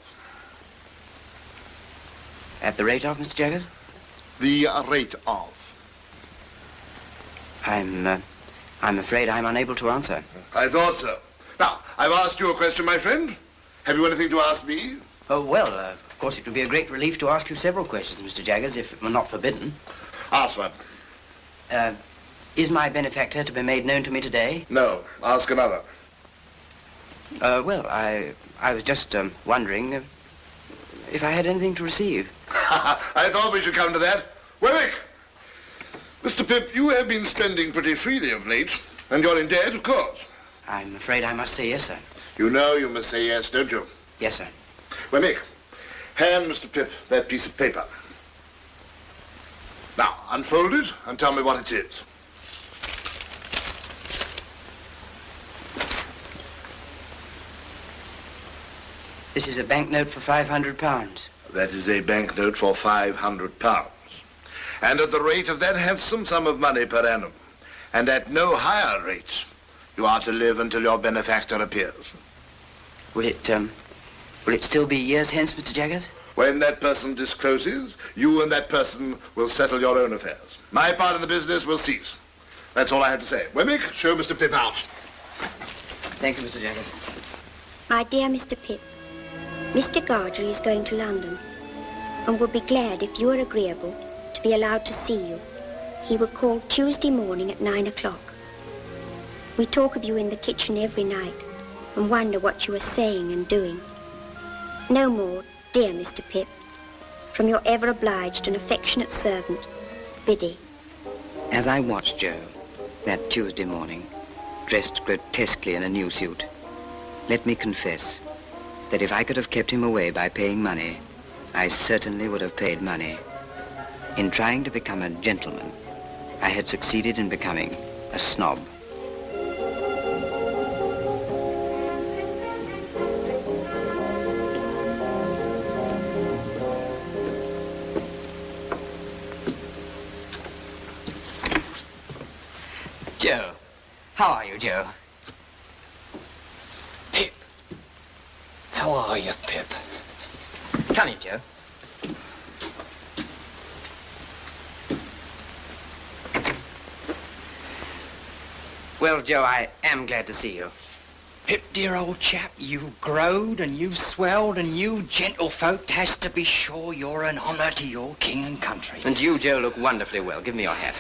At the rate of, Mr. Jaggers? The rate of. I'm afraid I'm unable to answer. I thought so. Now, I've asked you a question, my friend. Have you anything to ask me? Oh, well, of course it would be a great relief to ask you several questions, Mr. Jaggers, if it were not forbidden. Ask one. Is my benefactor to be made known to me today? No. Ask another. Well, I was just wondering if I had anything to receive. I thought we should come to that. Wemmick! Mr. Pip, you have been spending pretty freely of late, and you're in debt, of course. I'm afraid I must say yes, sir. You know you must say yes, don't you? Yes, sir. Wemmick, hand Mr. Pip that piece of paper. Now, unfold it and tell me what it is. This is a banknote for £500. That is a banknote for £500. And at the rate of that handsome sum of money per annum, and at no higher rate, you are to live until your benefactor appears. Will it still be years hence, Mr. Jaggers? When that person discloses, you and that person will settle your own affairs. My part in the business will cease. That's all I have to say. Wemmick, show Mr. Pip out. Thank you, Mr. Jaggers. My dear Mr. Pip, Mr. Gargery is going to London and would be glad if you are agreeable to be allowed to see you. He will call Tuesday morning at 9 o'clock. We talk of you in the kitchen every night and wonder what you are saying and doing. No more, dear Mr. Pip, from your ever obliged and affectionate servant, Biddy. As I watched Joe that Tuesday morning, dressed grotesquely in a new suit, let me confess that if I could have kept him away by paying money, I certainly would have paid money. In trying to become a gentleman, I had succeeded in becoming a snob. Joe. How are you, Joe? Pip. How are you, Pip? Come in, Joe. Well, Joe, I am glad to see you. Pip, dear old chap, you've growed and you've swelled, and you gentlefolk has to be sure you're an honour to your king and country. And you, Joe, look wonderfully well. Give me your hat.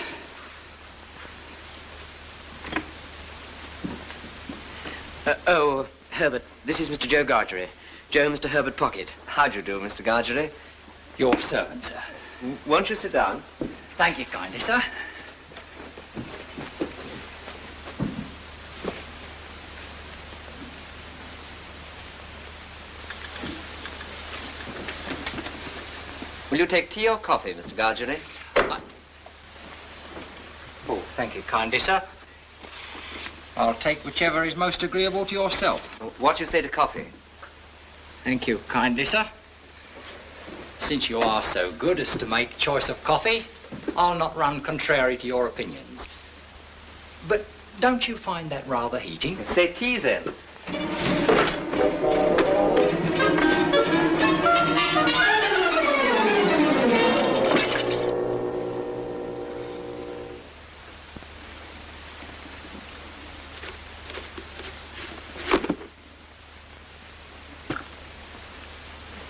Oh, Herbert, this is Mr. Joe Gargery. Joe, Mr. Herbert Pocket. How do you do, Mr. Gargery? Your servant, sir. Won't you sit down? Thank you kindly, sir. Will you take tea or coffee, Mr. Gargery? Oh, thank you kindly, sir. I'll take whichever is most agreeable to yourself. What do you say to coffee? Thank you kindly, sir. Since you are so good as to make choice of coffee, I'll not run contrary to your opinions. But don't you find that rather heating? Say tea, then.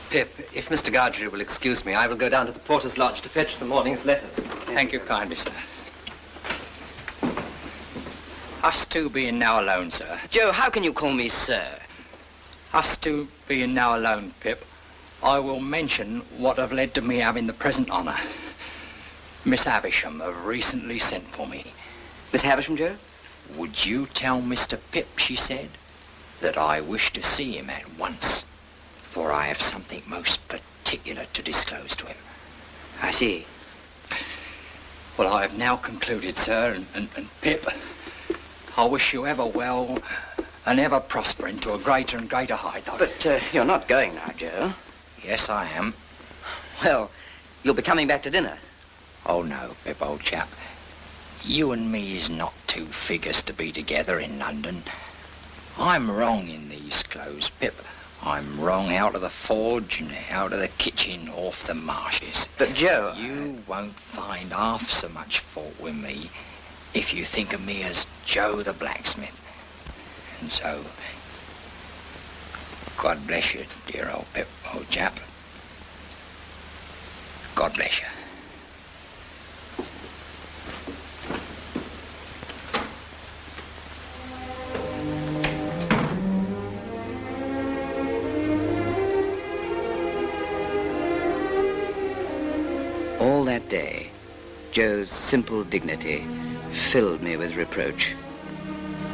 Pip, if Mr. Gargery will excuse me, I will go down to the porter's lodge to fetch the morning's letters. Thank you kindly, sir. Us two being now alone, sir. Joe, how can you call me sir? Us two being now alone, Pip, I will mention what have led to me having the present honour. Miss Havisham have recently sent for me. Miss Havisham, Joe? Would you tell Mr. Pip, she said, that I wish to see him at once, for I have something most particular to disclose to him. I see. Well, I have now concluded, sir, and Pip, I wish you ever well and ever prospering to a greater and greater height. But you're not going now, Joe. Yes, I am. Well, you'll be coming back to dinner. Oh, no, Pip, old chap. You and me is not two figures to be together in London. I'm wrong in these clothes, Pip. I'm wrong out of the forge and out of the kitchen off the marshes. But, Joe... You won't find half so much fault with me if you think of me as Joe the blacksmith. And so, God bless you, dear old Pip, old chap. God bless you. All that day, Joe's simple dignity filled me with reproach.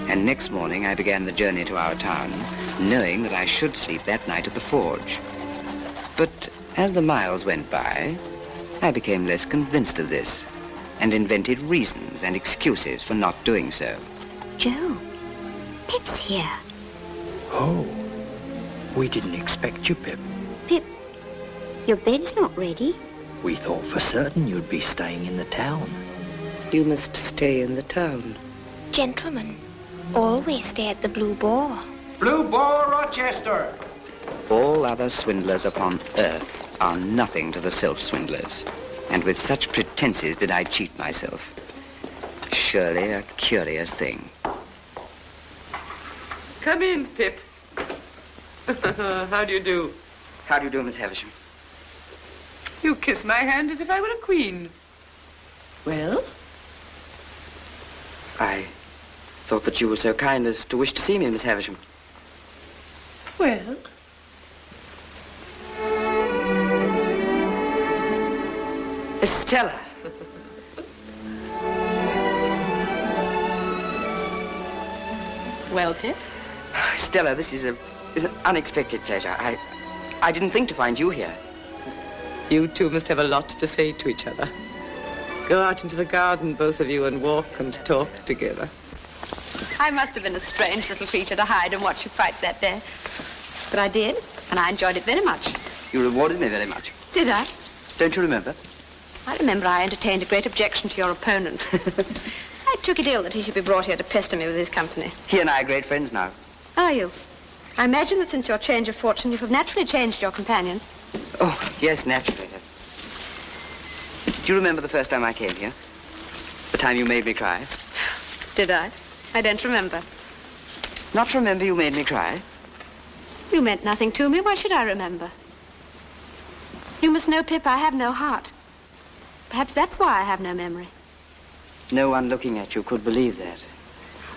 And next morning I began the journey to our town, knowing that I should sleep that night at the forge. But as the miles went by, I became less convinced of this and invented reasons and excuses for not doing so. Joe, Pip's here. Oh, we didn't expect you, Pip. Pip, your bed's not ready. We thought for certain you'd be staying in the town. You must stay in the town. Gentlemen, always stay at the Blue Boar. Blue Boar, Rochester! All other swindlers upon earth are nothing to the self-swindlers. And with such pretenses did I cheat myself. Surely a curious thing. Come in, Pip. How do you do? How do you do, Miss Havisham? You kiss my hand as if I were a queen. Well? I thought that you were so kind as to wish to see me, Miss Havisham. Well? Stella. Well, Pip? Stella, this is an unexpected pleasure. I didn't think to find you here. You two must have a lot to say to each other. Go out into the garden, both of you, and walk and talk together. I must have been a strange little creature to hide and watch you fight that day. But I did, and I enjoyed it very much. You rewarded me very much. Did I? Don't you remember? I remember I entertained a great objection to your opponent. I took it ill that he should be brought here to pester me with his company. He and I are great friends now. Are you? I imagine that since your change of fortune, you have naturally changed your companions. Oh, yes, naturally. Do you remember the first time I came here? The time you made me cry? Did I? I don't remember. Not remember you made me cry? You meant nothing to me. Why should I remember? You must know, Pip, I have no heart. Perhaps that's why I have no memory. No one looking at you could believe that.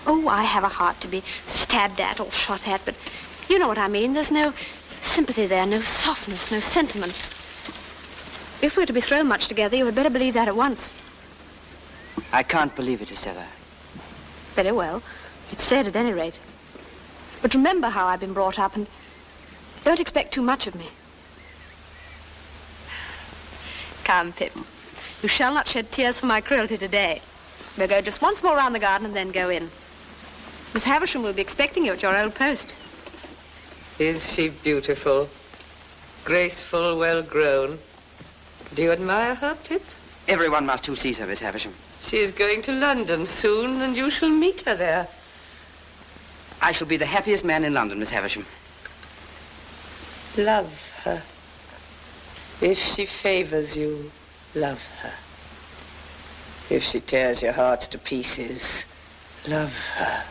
Oh, I have a heart to be stabbed at or shot at, but you know what I mean. There's no sympathy there, no softness, no sentiment. If we're to be thrown much together, you had better believe that at once. I can't believe it, Estella. Very well. It's said at any rate. But remember how I've been brought up, and don't expect too much of me. Come, Pip. You shall not shed tears for my cruelty today. We'll go just once more round the garden and then go in. Miss Havisham will be expecting you at your old post. Is she beautiful? Graceful, well-grown? Do you admire her, Pip? Everyone must who sees her, Miss Havisham. She is going to London soon, and you shall meet her there. I shall be the happiest man in London, Miss Havisham. Love her. If she favors you, love her. If she tears your heart to pieces, love her.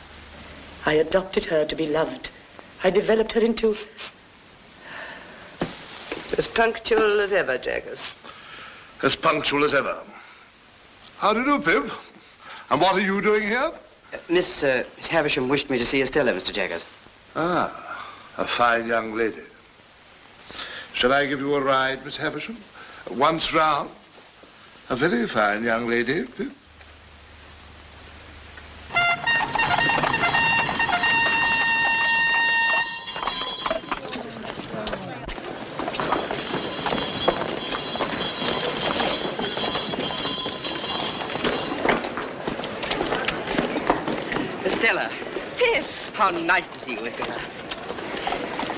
I adopted her to be loved. I developed her into... as punctual as ever, Jaggers. As punctual as ever. How do you do, Pip? And what are you doing here? Miss Havisham wished me to see Estella, Mr. Jaggers. Ah, a fine young lady. Shall I give you a ride, Miss Havisham? Once round. A very fine young lady, Pip. Estella. Pip. How nice to see you, Estella.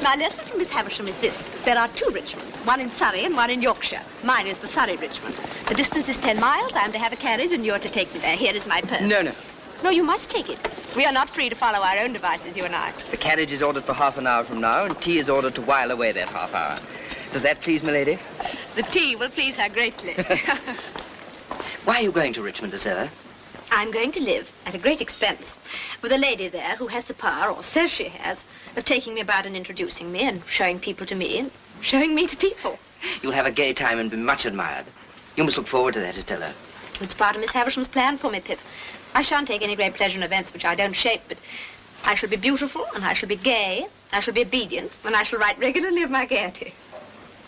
My lesson from Miss Havisham is this. There are two Richmonds, one in Surrey and one in Yorkshire. Mine is the Surrey Richmond. The distance is 10 miles. I am to have a carriage and you're to take me there. Here is my purse. No, no. No, you must take it. We are not free to follow our own devices, you and I. The carriage is ordered for half an hour from now, and tea is ordered to while away that half hour. Does that please milady? The tea will please her greatly. Why are you going to Richmond, Estella? I'm going to live at a great expense with a lady there who has the power, or says she has, of taking me about and introducing me and showing people to me and showing me to people. You'll have a gay time and be much admired. You must look forward to that, Estella. It's part of Miss Havisham's plan for me, Pip. I shan't take any great pleasure in events which I don't shape, but I shall be beautiful, and I shall be gay, I shall be obedient, and I shall write regularly of my gaiety.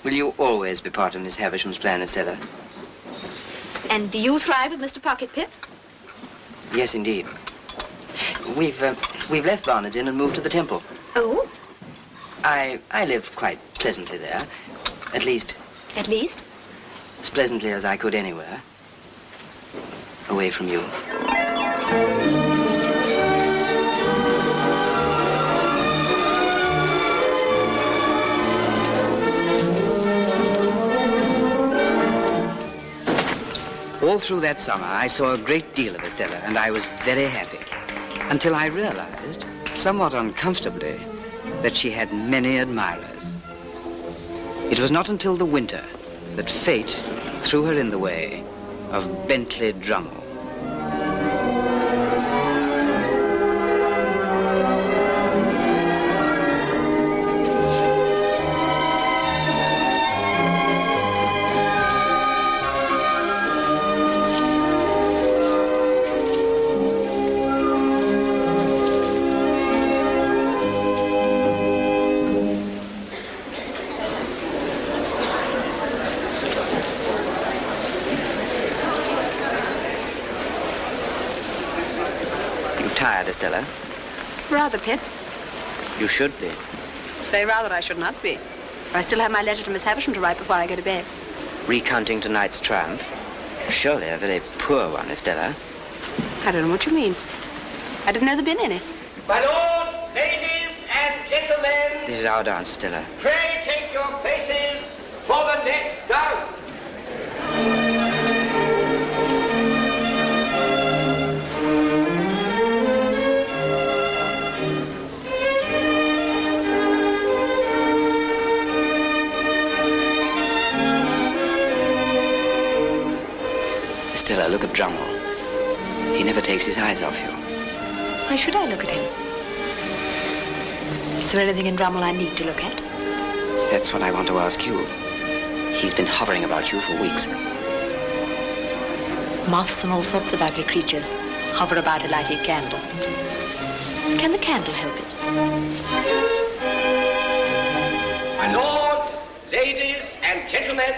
Will you always be part of Miss Havisham's plan, Estella? And do you thrive with Mr. Pocket, Pip? Yes, indeed. We've left Barnard's Inn and moved to the Temple. Oh? I live quite pleasantly there. At least. At least? As pleasantly as I could anywhere. Away from you. All through that summer, I saw a great deal of Estella, and I was very happy. Until I realized, somewhat uncomfortably, that she had many admirers. It was not until the winter that fate threw her in the way of Bentley Drummle. tired, Estella? Rather, Pip. You should be. Say rather I should not be. I still have my letter to Miss Havisham to write before I go to bed. Recounting tonight's triumph? Surely a very poor one, Estella. I don't know what you mean. I didn't know there'd been any. My lords, ladies, and gentlemen. This is our dance, Estella. Pray take your places for the next dance. Estella, look at Drummle. He never takes his eyes off you. Why should I look at him? Is there anything in Drummle I need to look at? That's what I want to ask you. He's been hovering about you for weeks. Moths and all sorts of ugly creatures hover about a lighted candle. Can the candle help it? My lords, ladies, and gentlemen,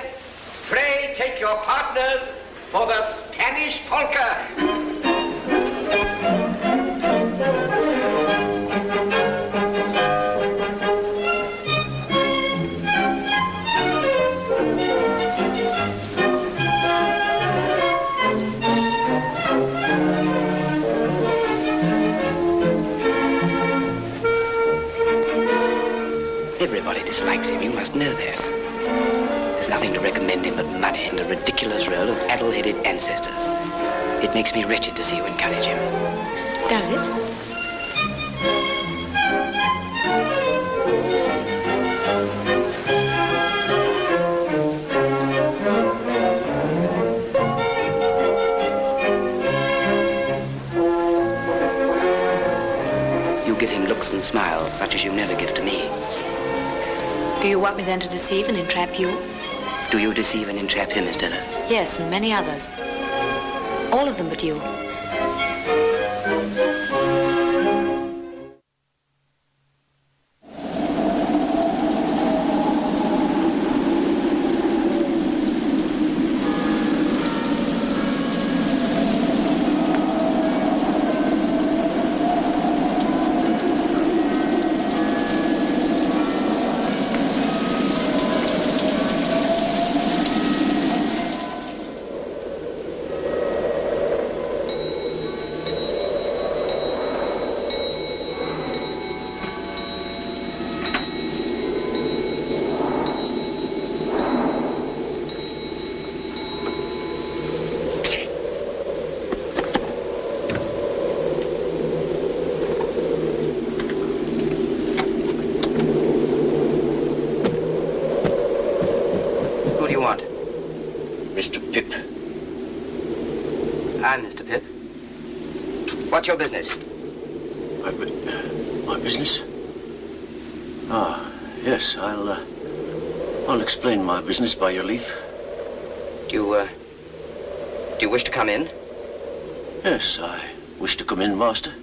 pray take your partners for the Spanish polka. Everybody dislikes him, you must know that. There's nothing to recommend him but money and the ridiculous role of addle-headed ancestors. It makes me wretched to see you encourage him. Does it? You give him looks and smiles such as you never give to me. Do you want me then to deceive and entrap you? Do you deceive and entrap him, Estella? Yes, and many others. All of them but you. I'm Mr. Pip. What's your business? My business? Ah, yes, I'll explain my business by your leave. Do you wish to come in? Yes, I wish to come in, master.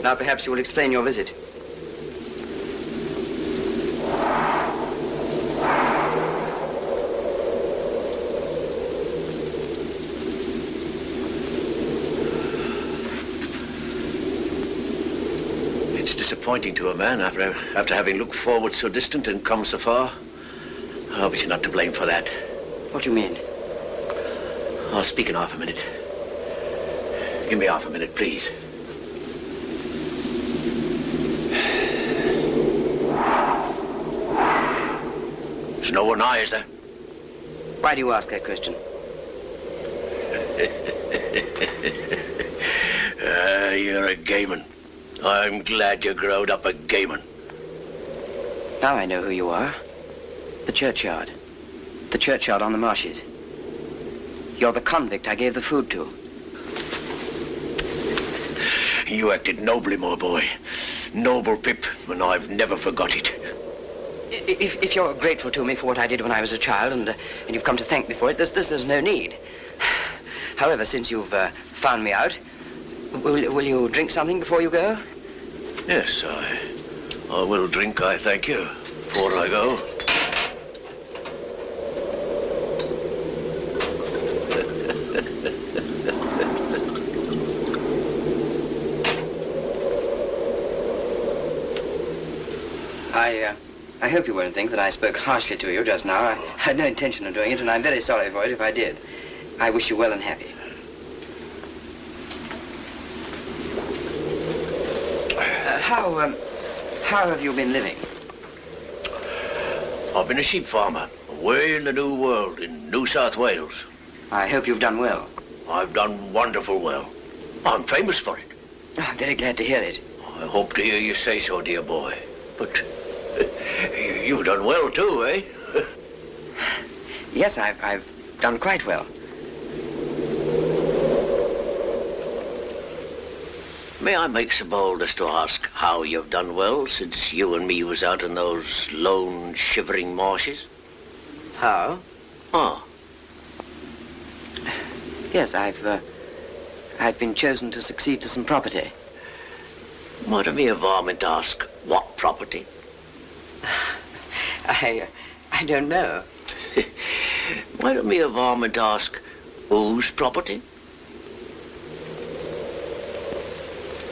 Now perhaps you will explain your visit. It's disappointing to a man after having looked forward so distant and come so far. Oh, but you're not to blame for that. What do you mean? I'll speak in half a minute. Give me half a minute, please. There's no one nigh, is there? Why do you ask that question? You're a gayman. I'm glad you growed up a gayman. Now I know who you are. The churchyard. The churchyard on the marshes. You're the convict I gave the food to. You acted nobly, my boy. Noble, Pip, and I've never forgot it. If you're grateful to me for what I did when I was a child and you've come to thank me for it, there's no need. However, since you've found me out, will you drink something before you go? Yes, I will drink, I thank you. before I go. I hope you won't think that I spoke harshly to you just now. I had no intention of doing it, and I'm very sorry for it if I did. I wish you well and happy. How have you been living? I've been a sheep farmer, away in the New World, in New South Wales. I hope you've done well. I've done wonderful well. I'm famous for it. Oh, I'm very glad to hear it. I hope to hear you say so, dear boy. But you've done well too, eh? Yes, I've done quite well. May I make so bold as to ask how you've done well since you and me was out in those lone, shivering marshes? How? Oh. Yes, I've been chosen to succeed to some property. Might I be a varmint ask what property? I don't know. Might I be a varmint ask whose property?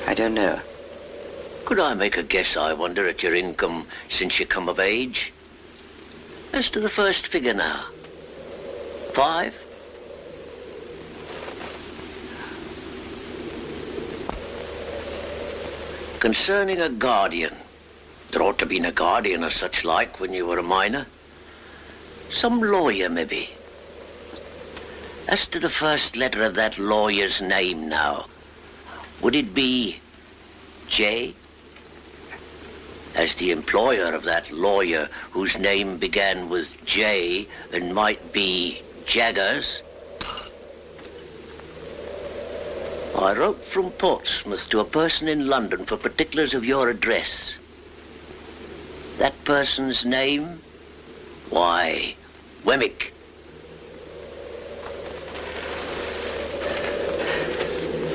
I don't know. Could I make a guess, I wonder, at your income since you come of age? As to the first figure now. 5? Concerning a guardian. There ought to be a guardian or such like when you were a minor. Some lawyer, maybe. As to the first letter of that lawyer's name now. Would it be J? As the employer of that lawyer whose name began with J and might be Jaggers, I wrote from Portsmouth to a person in London for particulars of your address. That person's name? Why, Wemmick.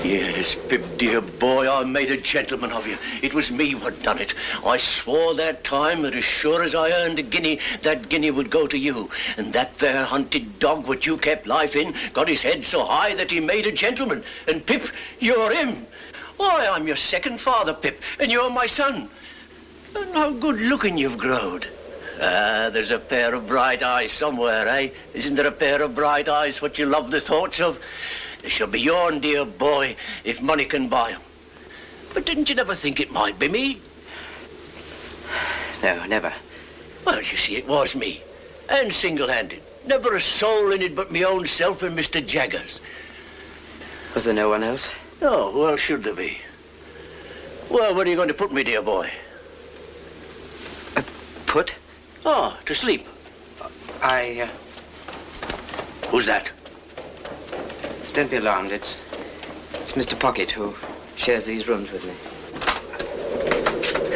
Yes, Pip, dear boy, I made a gentleman of you. It was me what done it. I swore that time that as sure as I earned a guinea, that guinea would go to you. And that there hunted dog what you kept life in got his head so high that he made a gentleman. And Pip, you're him. Why, I'm your second father, Pip, and you're my son. And how good looking you've growed. Ah, there's a pair of bright eyes somewhere, eh? Isn't there a pair of bright eyes what you love the thoughts of? They shall be yourn, dear boy, if money can buy 'em. But didn't you never think it might be me? No, never. Well, you see, it was me. And single-handed. Never a soul in it but me own self and Mr. Jaggers. Was there no one else? No, who else should there be? Well, where are you going to put me, dear boy? Put? Oh, to sleep. Who's that? Don't be alarmed. It's Mr. Pocket who shares these rooms with me.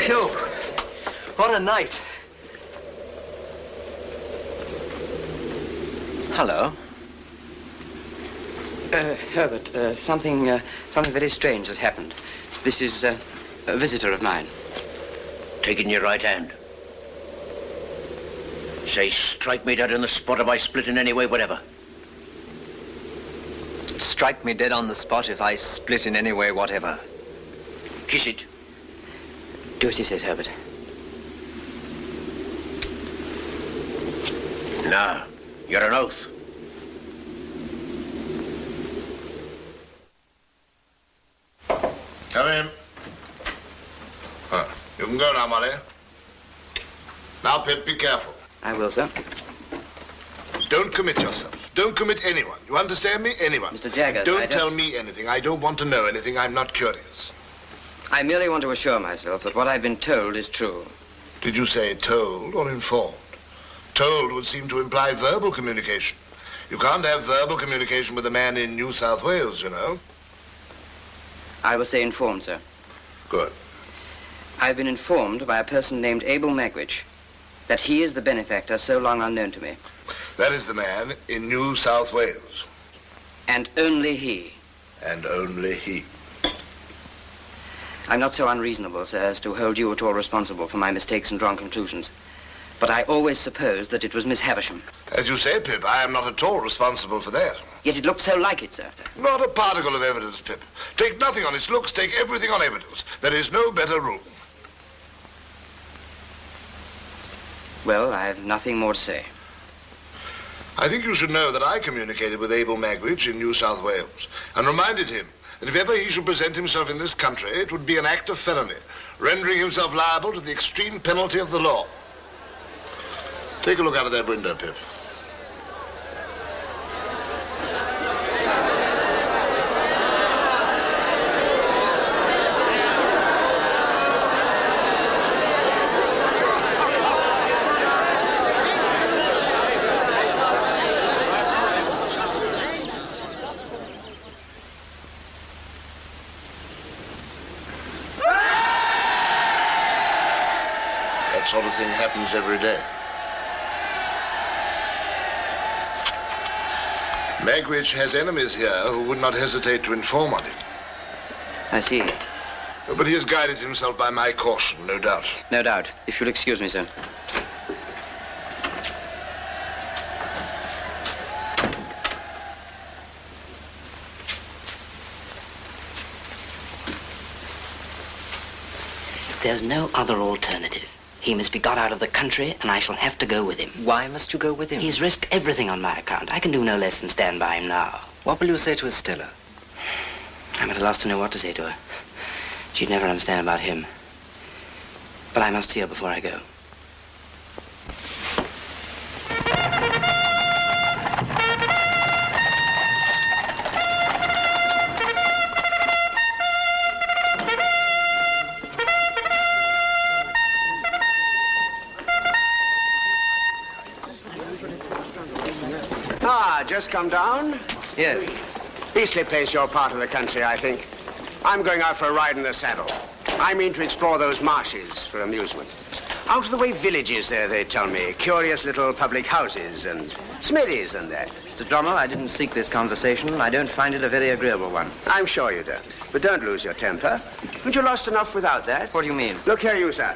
Phew! What a night. Hello. Herbert, something very strange has happened. This is a visitor of mine. Taking your right hand. Say, strike me dead on the spot if I split in any way, whatever. Strike me dead on the spot if I split in any way, whatever. Kiss it. Do as he says, Herbert. Now, you're an oath. Come in. You can go now, Molly. Now, Pip, be careful. I will, sir. Don't commit yourself. Don't commit anyone. You understand me? Anyone. Mr. Jaggers, Don't tell me anything. I don't want to know anything. I'm not curious. I merely want to assure myself that what I've been told is true. Did you say told or informed? Told would seem to imply verbal communication. You can't have verbal communication with a man in New South Wales, you know. I will say informed, sir. Good. I've been informed by a person named Abel Magwitch that he is the benefactor so long unknown to me. That is the man in New South Wales. And only he. And only he. I'm not so unreasonable, sir, as to hold you at all responsible for my mistakes and wrong conclusions. But I always supposed that it was Miss Havisham. As you say, Pip, I am not at all responsible for that. Yet it looked so like it, sir. Not a particle of evidence, Pip. Take nothing on its looks, take everything on evidence. There is no better rule. Well, I have nothing more to say. I think you should know that I communicated with Abel Magwitch in New South Wales and reminded him that if ever he should present himself in this country, it would be an act of felony, rendering himself liable to the extreme penalty of the law. Take a look out of that window, Pip. That sort of thing happens every day. Magwitch has enemies here who would not hesitate to inform on him. I see. But he has guided himself by my caution, no doubt. No doubt. If you'll excuse me, sir. There's no other alternative. He must be got out of the country, and I shall have to go with him. Why must you go with him? He's risked everything on my account. I can do no less than stand by him now. What will you say to Estella? I'm at a loss to know what to say to her. She'd never understand about him. But I must see her before I go. Just come down? Yes. Beastly place, your part of the country, I think. I'm going out for a ride in the saddle. I mean to explore those marshes for amusement. Out of the way villages there, they tell me. Curious little public houses and smithies and that. Mr. Drummond, I didn't seek this conversation, and I don't find it a very agreeable one. I'm sure you don't. But don't lose your temper. Haven't you lost enough without that? What do you mean? Look here, you, sir.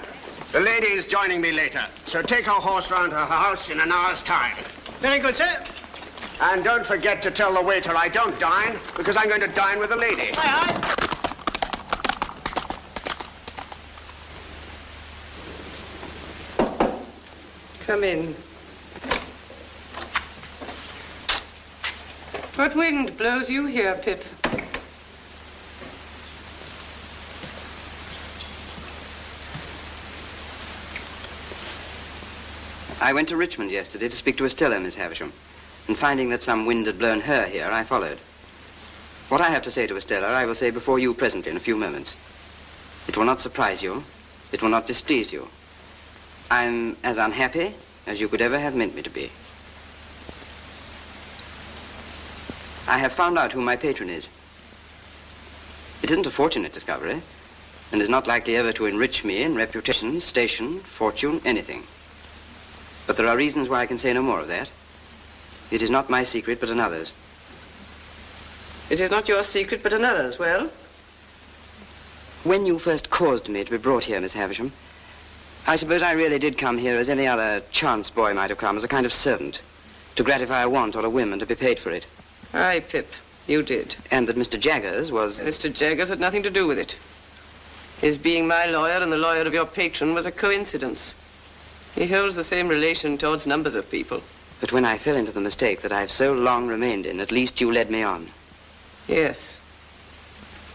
The lady is joining me later, so take her horse round her house in an hour's time. Very good, sir. And don't forget to tell the waiter I don't dine, because I'm going to dine with the lady. Aye, aye. Come in. What wind blows you here, Pip? I went to Richmond yesterday to speak to Estella, Miss Havisham. And finding that some wind had blown her here, I followed. What I have to say to Estella, I will say before you presently in a few moments. It will not surprise you. It will not displease you. I'm as unhappy as you could ever have meant me to be. I have found out who my patron is. It isn't a fortunate discovery, and is not likely ever to enrich me in reputation, station, fortune, anything. But there are reasons why I can say no more of that. It is not my secret, but another's. It is not your secret, but another's. Well? When you first caused me to be brought here, Miss Havisham, I suppose I really did come here as any other chance boy might have come, as a kind of servant, to gratify a want or a whim and to be paid for it. Aye, Pip, you did. And that Mr. Jaggers was... Mr. Jaggers had nothing to do with it. His being my lawyer and the lawyer of your patron was a coincidence. He holds the same relation towards numbers of people. But when I fell into the mistake that I've so long remained in, at least you led me on. Yes.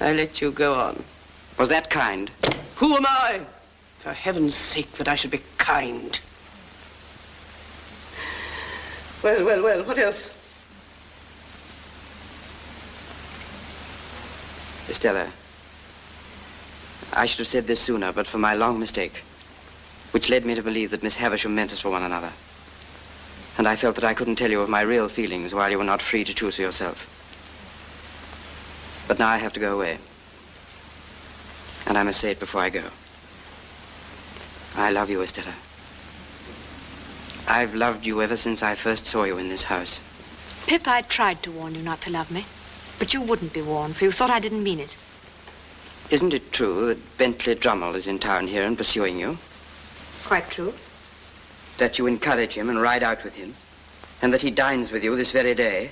I let you go on. Was that kind? Who am I? For heaven's sake, that I should be kind. Well, what else? Estella, I should have said this sooner, but for my long mistake, which led me to believe that Miss Havisham meant us for one another. And I felt that I couldn't tell you of my real feelings while you were not free to choose for yourself. But now I have to go away. And I must say it before I go. I love you, Estella. I've loved you ever since I first saw you in this house. Pip, I tried to warn you not to love me. But you wouldn't be warned, for you thought I didn't mean it. Isn't it true that Bentley Drummond is in town here and pursuing you? Quite true. that you encourage him and ride out with him, and that he dines with you this very day.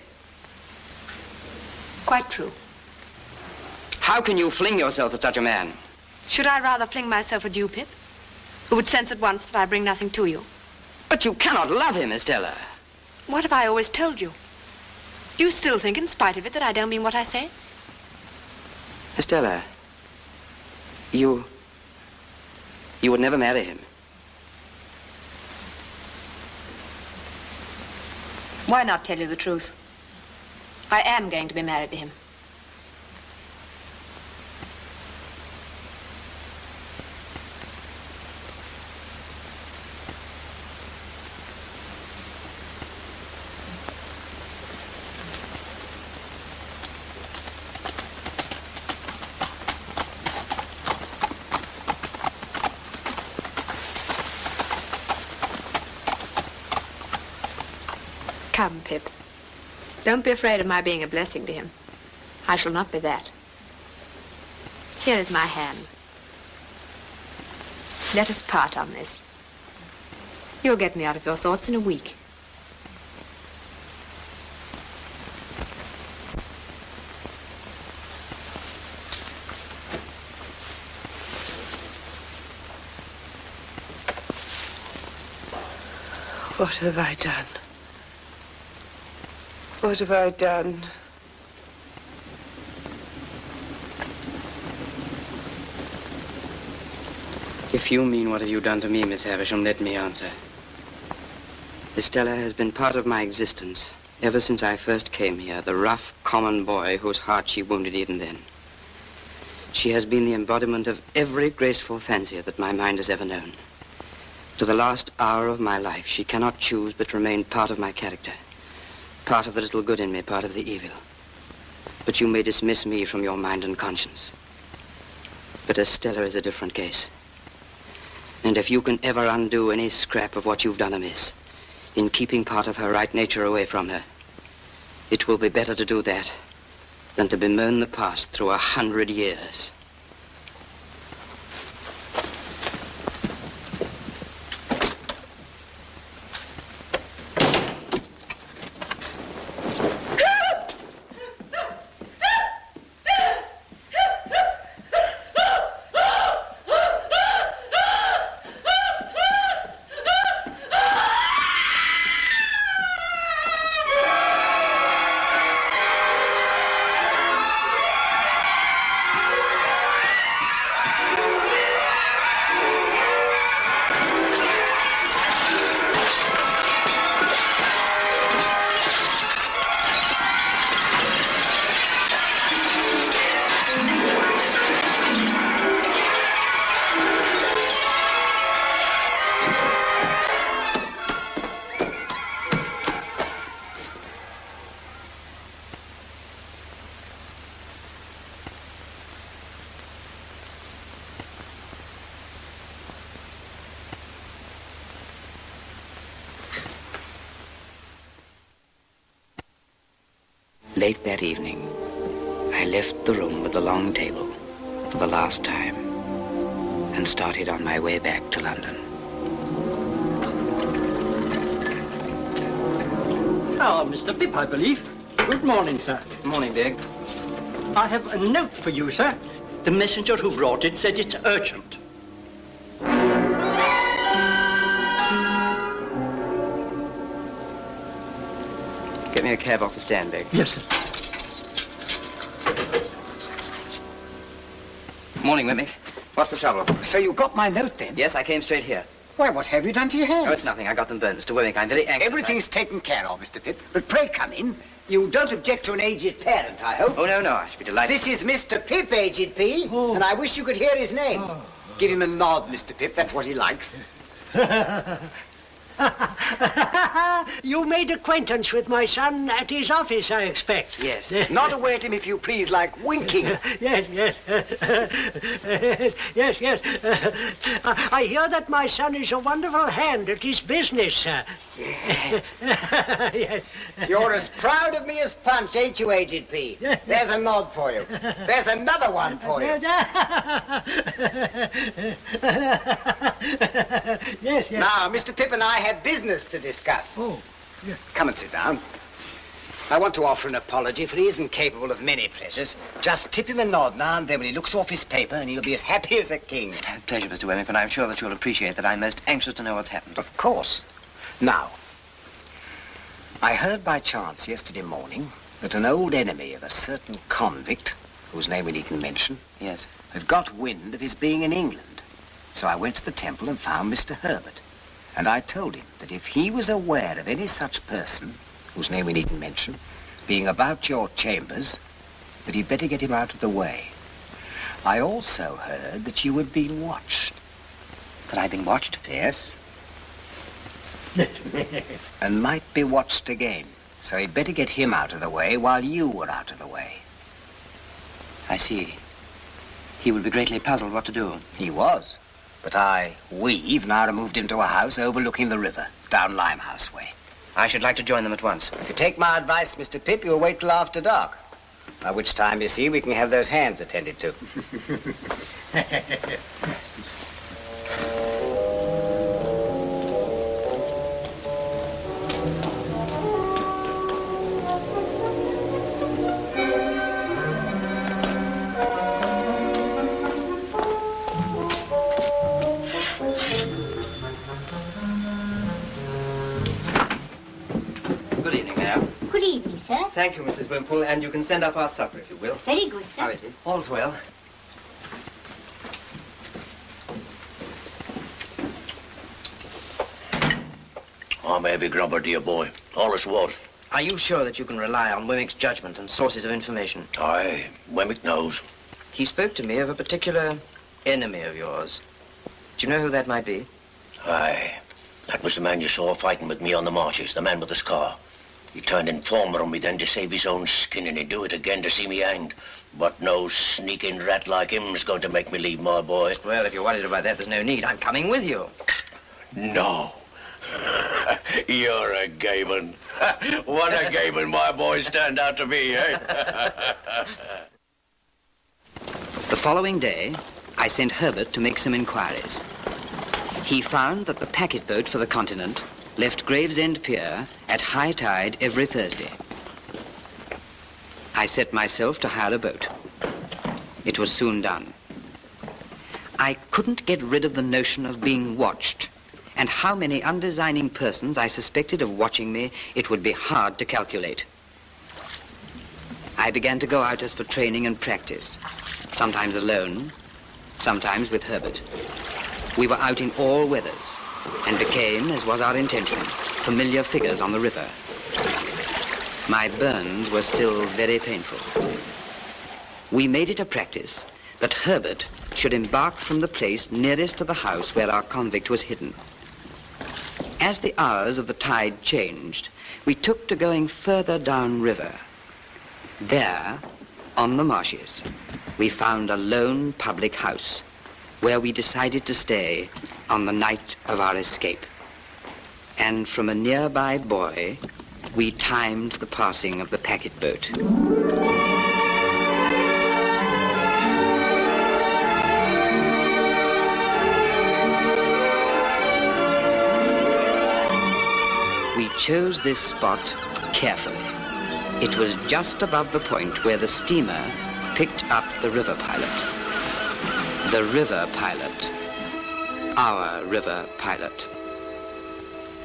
Quite true. How can you fling yourself at such a man? Should I rather fling myself at you, Pip, who would sense at once that I bring nothing to you? But you cannot love him, Estella. What have I always told you? Do you still think, in spite of it, that I don't mean what I say? Estella, you would never marry him. Why not tell you the truth? I am going to be married to him. Come, Pip. Don't be afraid of my being a blessing to him. I shall not be that. Here is my hand. Let us part on this. You'll get me out of your thoughts in a week. What have I done? What have I done? If you mean what have you done to me, Miss Havisham, let me answer. Estella has been part of my existence ever since I first came here, the rough, common boy whose heart she wounded even then. She has been the embodiment of every graceful fancy that my mind has ever known. To the last hour of my life, she cannot choose but remain part of my character. Part of the little good in me, part of the evil. But you may dismiss me from your mind and conscience. But Estella is a different case. And if you can ever undo any scrap of what you've done amiss, in keeping part of her right nature away from her, it will be better to do that than to bemoan the past through 100 years. Late that evening, I left the room with the long table for the last time and started on my way back to London. Ah, Mr. Pip, I believe. Good morning, sir. Good morning, Big. I have a note for you, sir. The messenger who brought it said it's urgent. Get me a cab off the stand, Big. Yes, sir. Morning, Wimmick. What's the trouble? So you got my note, then? Yes, I came straight here. Why, what have you done to your hands? Oh, it's nothing. I got them burned, Mr. Wimmick. I'm very anxious. Everything's taken care of, Mr. Pip. But pray come in. You don't object to an aged parent, I hope? Oh, no, I should be delighted. This is Mr. Pip, aged P, and I wish you could hear his name. Give him a nod, Mr. Pip. That's what he likes. You made acquaintance with my son at his office, I expect. Yes. Nod away at him, if you please, like winking. Yes. Yes. I hear that my son is a wonderful hand at his business, sir. Yes. You're as proud of me as Punch, ain't you, Aged P? There's a nod for you. There's another one for you. Yes, yes. Now, Mr. Pip and I have business to discuss. Oh, yeah. Come and sit down. I want to offer an apology, for he isn't capable of many pleasures. Just tip him a nod now and then when he looks off his paper, and he'll be as happy as a king. Pleasure, Mr. Wemmick, and I'm sure that you'll appreciate that I'm most anxious to know what's happened. Of course. Now, I heard by chance yesterday morning that an old enemy of a certain convict, whose name we needn't mention, yes, had got wind of his being in England. So I went to the temple and found Mr. Herbert. And I told him that if he was aware of any such person, whose name we needn't mention, being about your chambers, that he'd better get him out of the way. I also heard that you had been watched. That I'd been watched? Yes. And might be watched again. So he'd better get him out of the way while you were out of the way. I see. He would be greatly puzzled what to do. He was. But we've now removed him to a house overlooking the river, down Limehouse way. I should like to join them at once. If you take my advice, Mr. Pip, you'll wait till after dark. By which time, you see, we can have those hands attended to. Thank you, Mrs. Wimple, and you can send up our supper, if you will. Very good, sir. How is it? All's well. I'm a heavy grubber, dear boy. Always was. Are you sure that you can rely on Wemmick's judgment and sources of information? Aye, Wemmick knows. He spoke to me of a particular enemy of yours. Do you know who that might be? Aye, that was the man you saw fighting with me on the marshes, the man with the scar. He turned informer on me then to save his own skin, and he'd do it again to see me hanged. But no sneaking rat like him's going to make me leave, my boy. Well, if you're worried about that, there's no need. I'm coming with you. No. You're a gay one. What a gay one my boys turned out to be, eh? The following day, I sent Herbert to make some inquiries. He found that the packet boat for the continent left Gravesend Pier at high tide every Thursday. I set myself to hire a boat. It was soon done. I couldn't get rid of the notion of being watched, and how many undesigning persons I suspected of watching me, it would be hard to calculate. I began to go out as for training and practice, sometimes alone, sometimes with Herbert. We were out in all weathers, and became, as was our intention, familiar figures on the river. My burns were still very painful. We made it a practice that Herbert should embark from the place nearest to the house where our convict was hidden. As the hours of the tide changed, we took to going further downriver. There, on the marshes, we found a lone public house where we decided to stay on the night of our escape. And from a nearby buoy, we timed the passing of the packet boat. We chose this spot carefully. It was just above the point where the steamer picked up the river pilot. The river pilot. Our river pilot.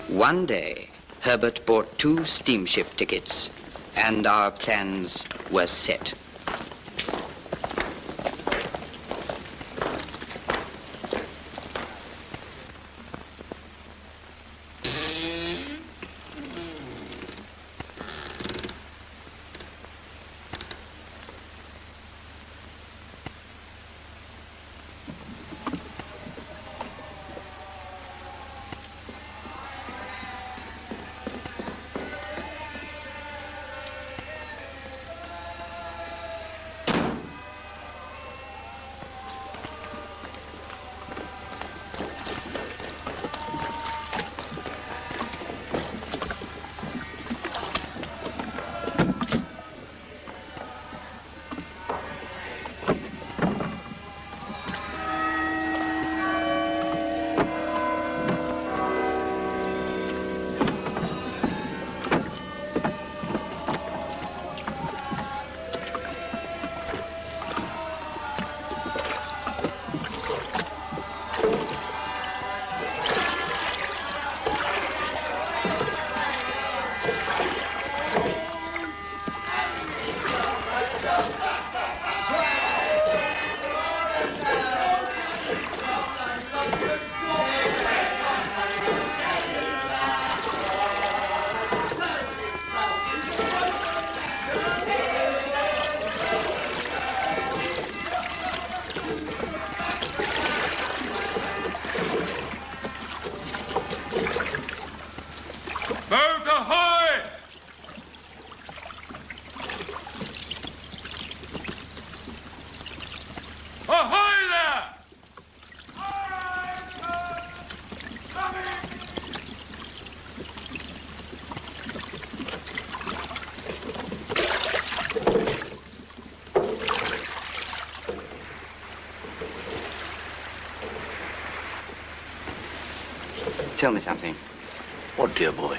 One day, Herbert bought 2 steamship tickets, and our plans were set. Tell me something. What, dear boy?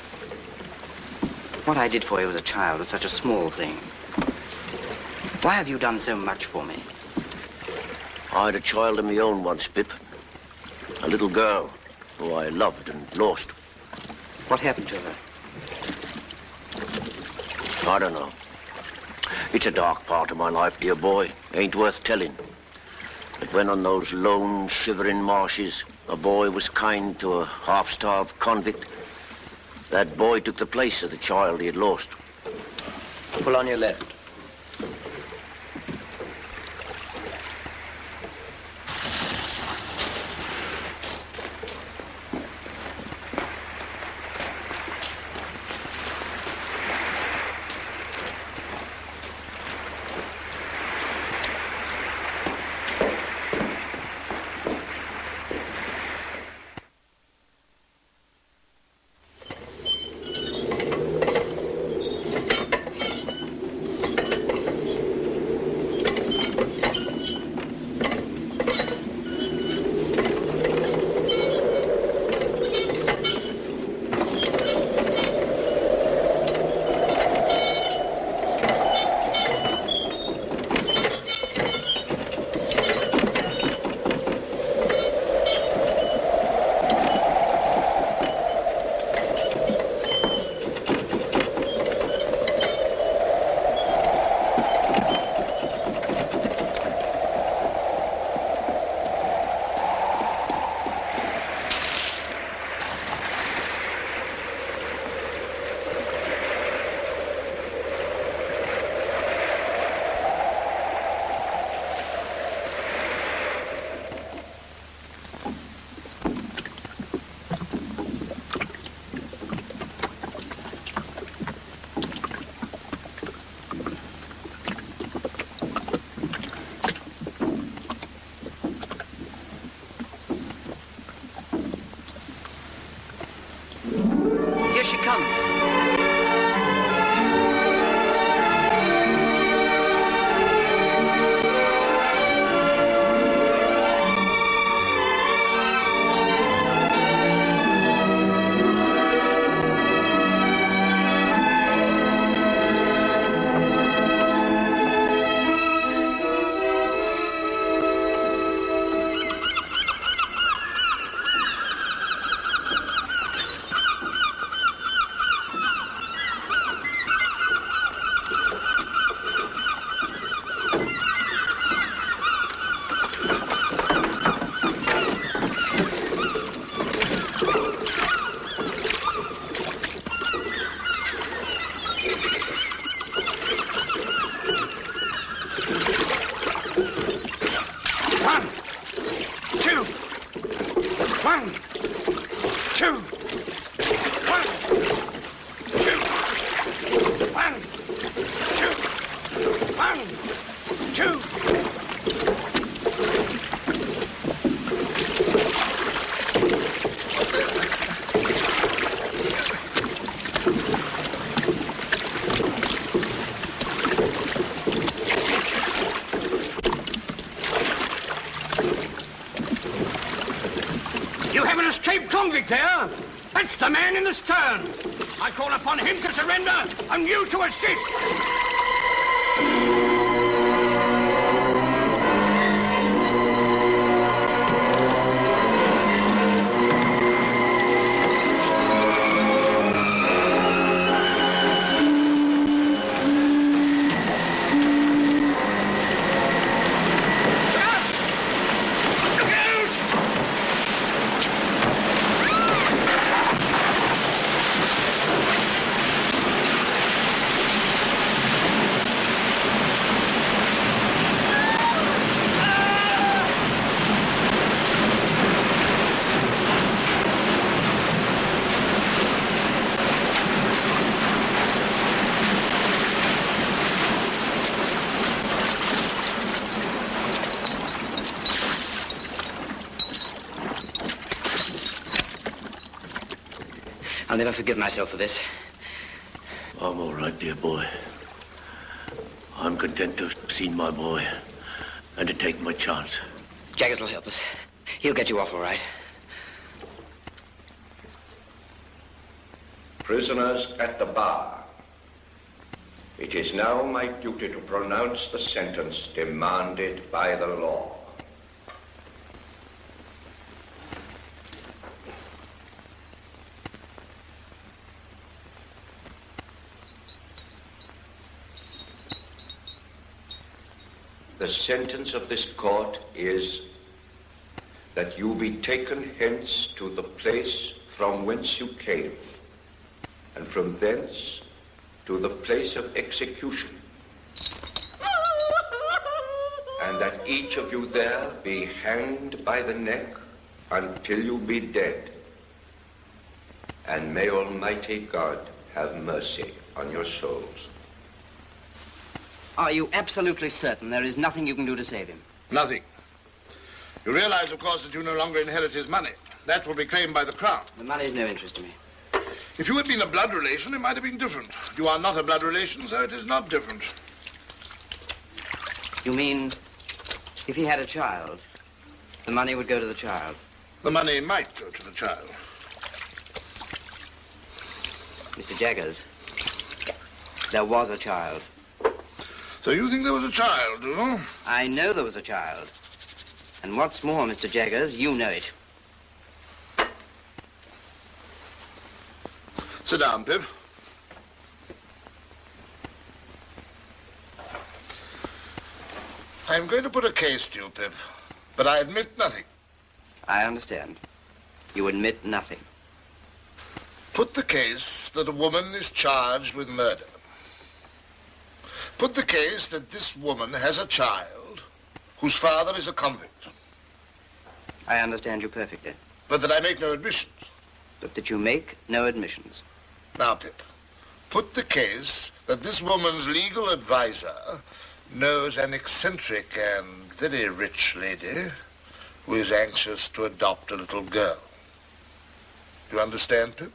What I did for you as a child was such a small thing. Why have you done so much for me? I had a child of my own once, Pip. A little girl who I loved and lost. What happened to her? I don't know. It's a dark part of my life, dear boy. Ain't worth telling. But when on those lone, shivering marshes, a boy was kind to a half-starved convict, that boy took the place of the child he had lost. Pull on your left. Here she comes. There. That's the man in the stern. I call upon him to surrender and you to assist. I'll never forgive myself for this. I'm all right, dear boy. I'm content to have seen my boy and to take my chance. Jaggers will help us. He'll get you off all right. Prisoners at the bar, it is now my duty to pronounce the sentence demanded by the law. The sentence of this court is that you be taken hence to the place from whence you came, and from thence to the place of execution, and that each of you there be hanged by the neck until you be dead. And may Almighty God have mercy on your souls. Are you absolutely certain there is nothing you can do to save him? Nothing. You realize, of course, that you no longer inherit his money. That will be claimed by the Crown. The money's no interest to me. If you had been a blood relation, it might have been different. You are not a blood relation, so it is not different. You mean, if he had a child, the money would go to the child? The money might go to the child. Mr. Jaggers, there was a child. So you think there was a child, do you? I know there was a child. And what's more, Mr. Jaggers, you know it. Sit down, Pip. I'm going to put a case to you, Pip, but I admit nothing. I understand. You admit nothing. Put the case that a woman is charged with murder. Put the case that this woman has a child whose father is a convict. I understand you perfectly. But that I make no admissions. But that you make no admissions. Now, Pip, put the case that this woman's legal advisor knows an eccentric and very rich lady who is anxious to adopt a little girl. Do you understand, Pip?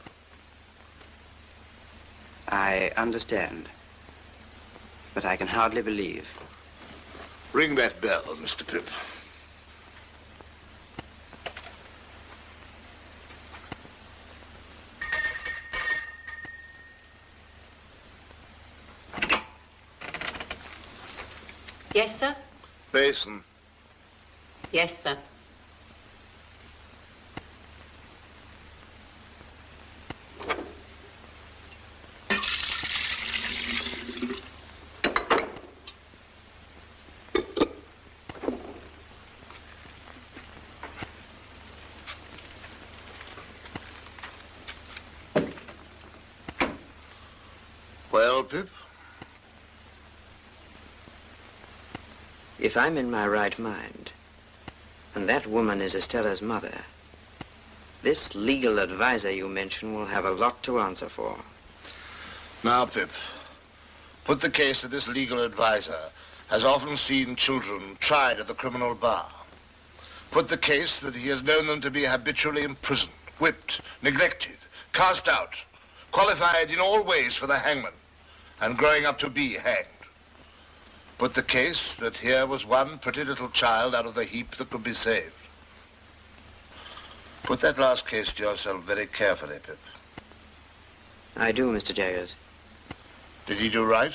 I understand. But I can hardly believe. Ring that bell, Mr. Pip. Yes, sir? Basin. Yes, sir. Well, Pip? If I'm in my right mind, and that woman is Estella's mother, this legal advisor you mention will have a lot to answer for. Now, Pip, put the case that this legal advisor has often seen children tried at the criminal bar. Put the case that he has known them to be habitually imprisoned, whipped, neglected, cast out, qualified in all ways for the hangman, and growing up to be hanged. Put the case that here was one pretty little child out of the heap that could be saved. Put that last case to yourself very carefully, Pip. I do, Mr. Jaggers. Did he do right?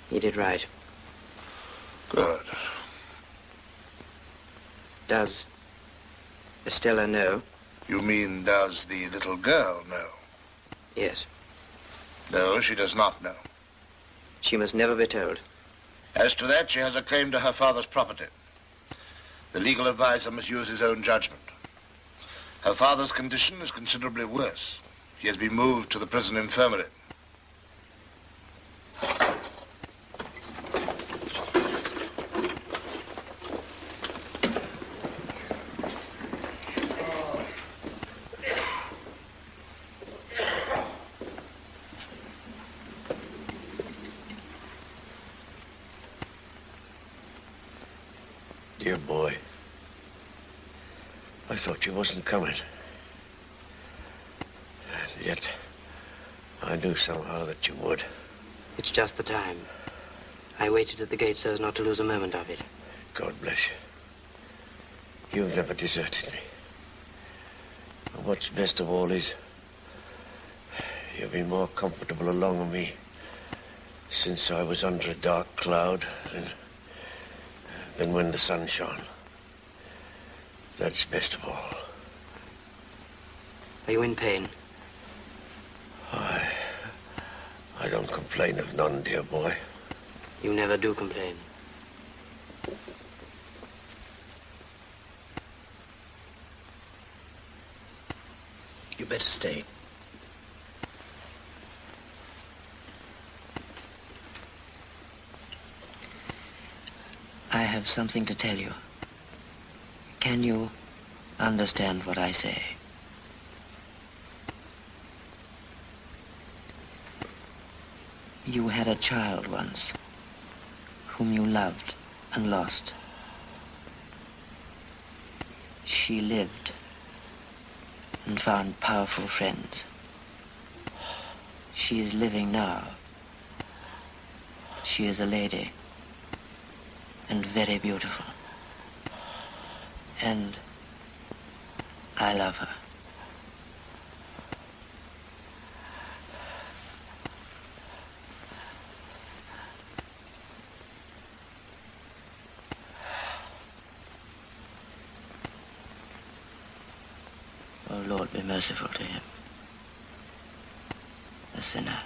He did right. Good. Does Estella know? You mean, does the little girl know? Yes. No, she does not know. She must never be told. As to that, she has a claim to her father's property. The legal advisor must use his own judgment. Her father's condition is considerably worse. He has been moved to the prison infirmary. Dear boy, I thought you wasn't coming. And yet, I knew somehow that you would. It's just the time. I waited at the gate so as not to lose a moment of it. God bless you. You've never deserted me. what's best of all is you've been more comfortable along with me since I was under a dark cloud than when the sun shone. That's best of all. Are you in pain? I don't complain of none, dear boy. You never do complain. You better stay. I have something to tell you. Can you understand what I say? You had a child once, whom you loved and lost. She lived and found powerful friends. She is living now. She is a lady and very beautiful. And I love her. Oh, Lord, be merciful to him, a sinner.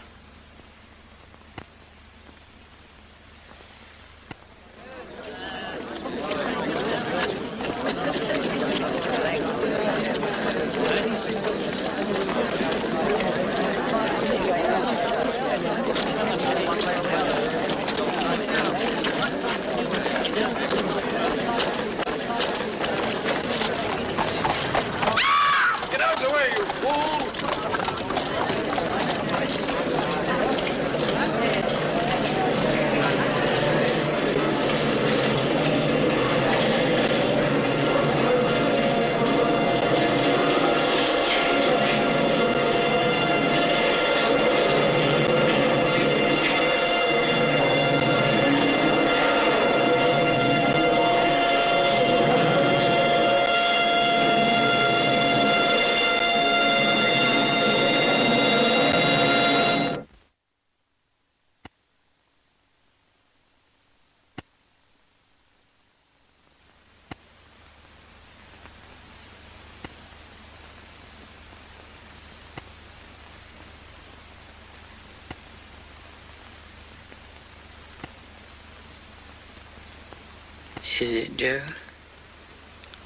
Is it, Joe?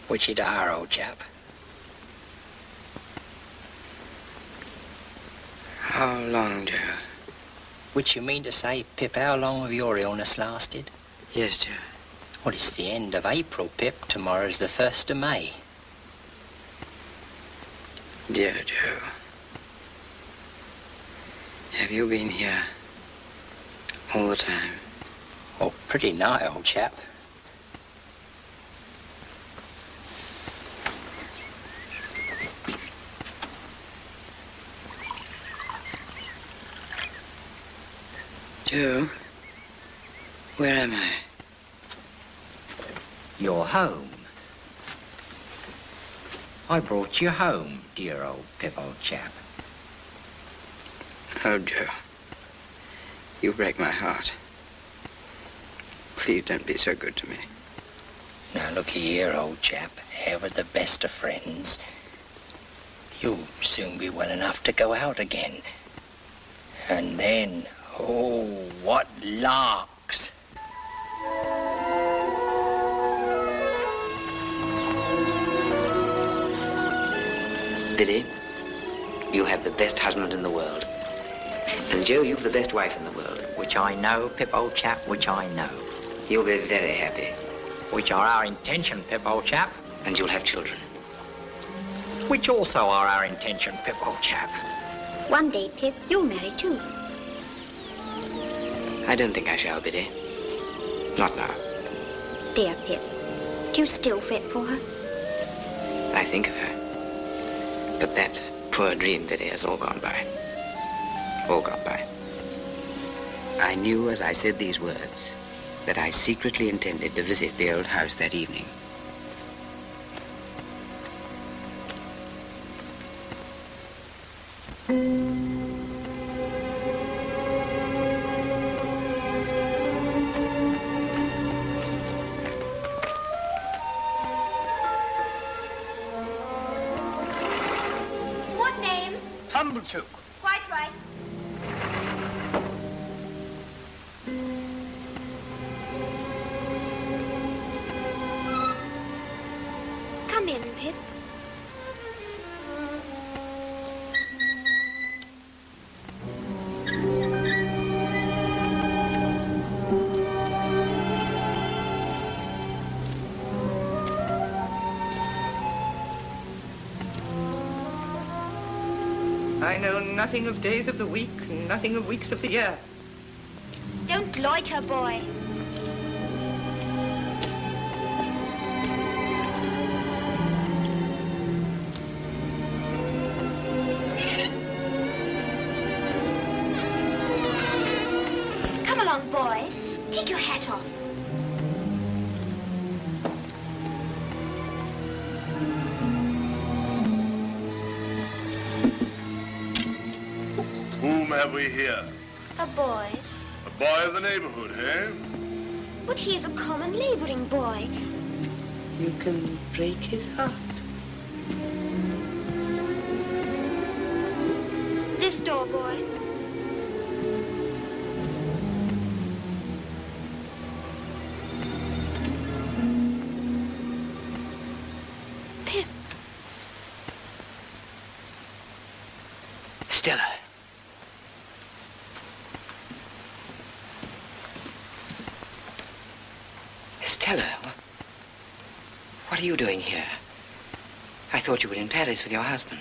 Which it are, old chap? How long, Joe? Which you mean to say, Pip, how long have your illness lasted? Yes, Joe. Well, it's the end of April, Pip. Tomorrow's the 1st of May. Dear Joe, have you been here all the time? Oh, pretty nigh, old chap. Joe, where am I? You're home. I brought you home, dear old Pip, old chap. Oh, Joe, you break my heart. Please don't be so good to me. Now, look here, old chap. Ever the best of friends. You'll soon be well enough to go out again. And then, oh, what larks! Billy, you have the best husband in the world. And Joe, you've the best wife in the world. Which I know, Pip, old chap, which I know. You'll be very happy. Which are our intention, Pip, old chap. And you'll have children. Which also are our intention, Pip, old chap. One day, Pip, you'll marry too. I don't think I shall, Biddy. Not now. Dear Pip, do you still fret for her? I think of her. But that poor dream, Biddy, has all gone by. All gone by. I knew as I said these words that I secretly intended to visit the old house that evening. What name? Humblechook. Quite right. Come in, Pip. I know nothing of days of the week, nothing of weeks of the year. Don't loiter, boy. Come along, boy. Take your hat off. Whom have we here? A boy. A boy of the neighborhood, eh? But he is a common laboring boy. You can break his heart. This door, boy. Pip. Stella. Stella, what are you doing here? I thought you were in Paris with your husband.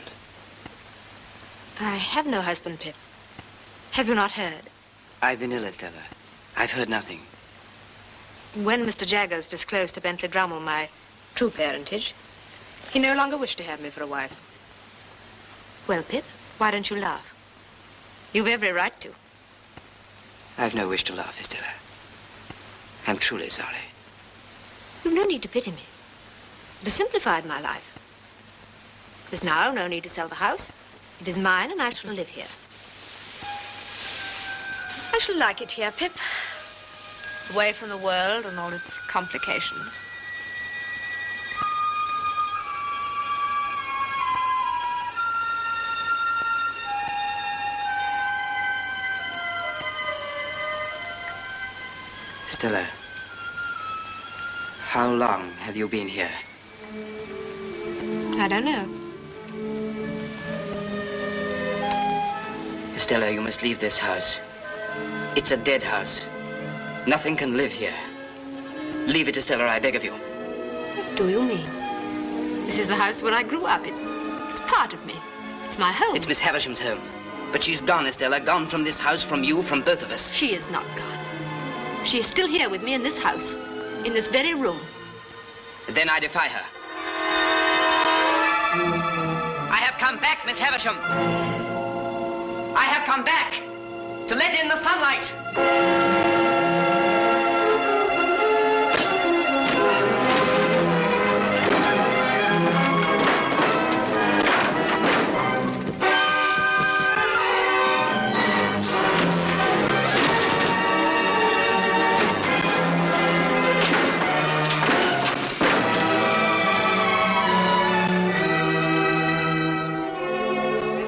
I have no husband, Pip. Have you not heard? I've been ill, Stella. I've heard nothing. When Mr. Jaggers disclosed to Bentley Drummle my true parentage, he no longer wished to have me for a wife. Well, Pip, why don't you laugh? You've every right to. I've no wish to laugh, Stella. I'm truly sorry. You've no need to pity me. It has simplified my life. There's now no need to sell the house. It is mine, and I shall live here. I shall like it here, Pip. Away from the world and all its complications. Stella, how long have you been here? I don't know. Stella, you must leave this house. It's a dead house. Nothing can live here. Leave it, Stella, I beg of you. What do you mean? This is the house where I grew up. It's part of me. It's my home. It's Miss Havisham's home. But she's gone, Stella, gone from this house, from you, from both of us. She is not gone. She is still here with me in this house, in this very room. Then I defy her. I have come back, Miss Havisham. I have come back to let in the sunlight.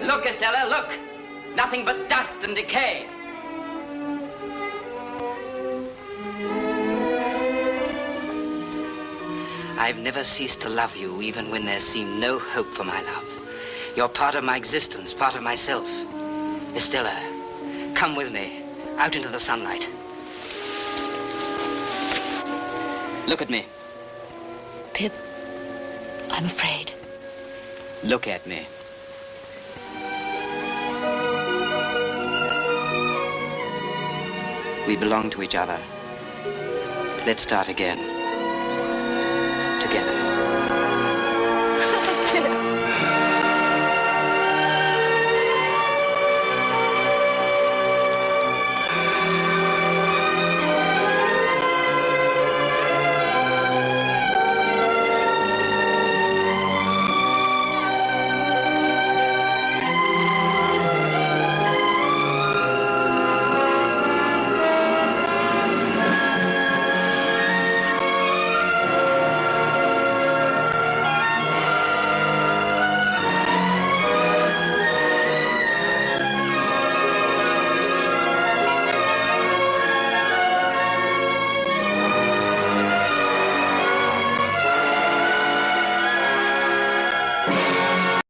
Look, Estella, look. Nothing but dust and decay. I've never ceased to love you, even when there seemed no hope for my love. You're part of my existence, part of myself. Estella, come with me, out into the sunlight. Look at me. Pip, I'm afraid. Look at me. We belong to each other. Let's start again.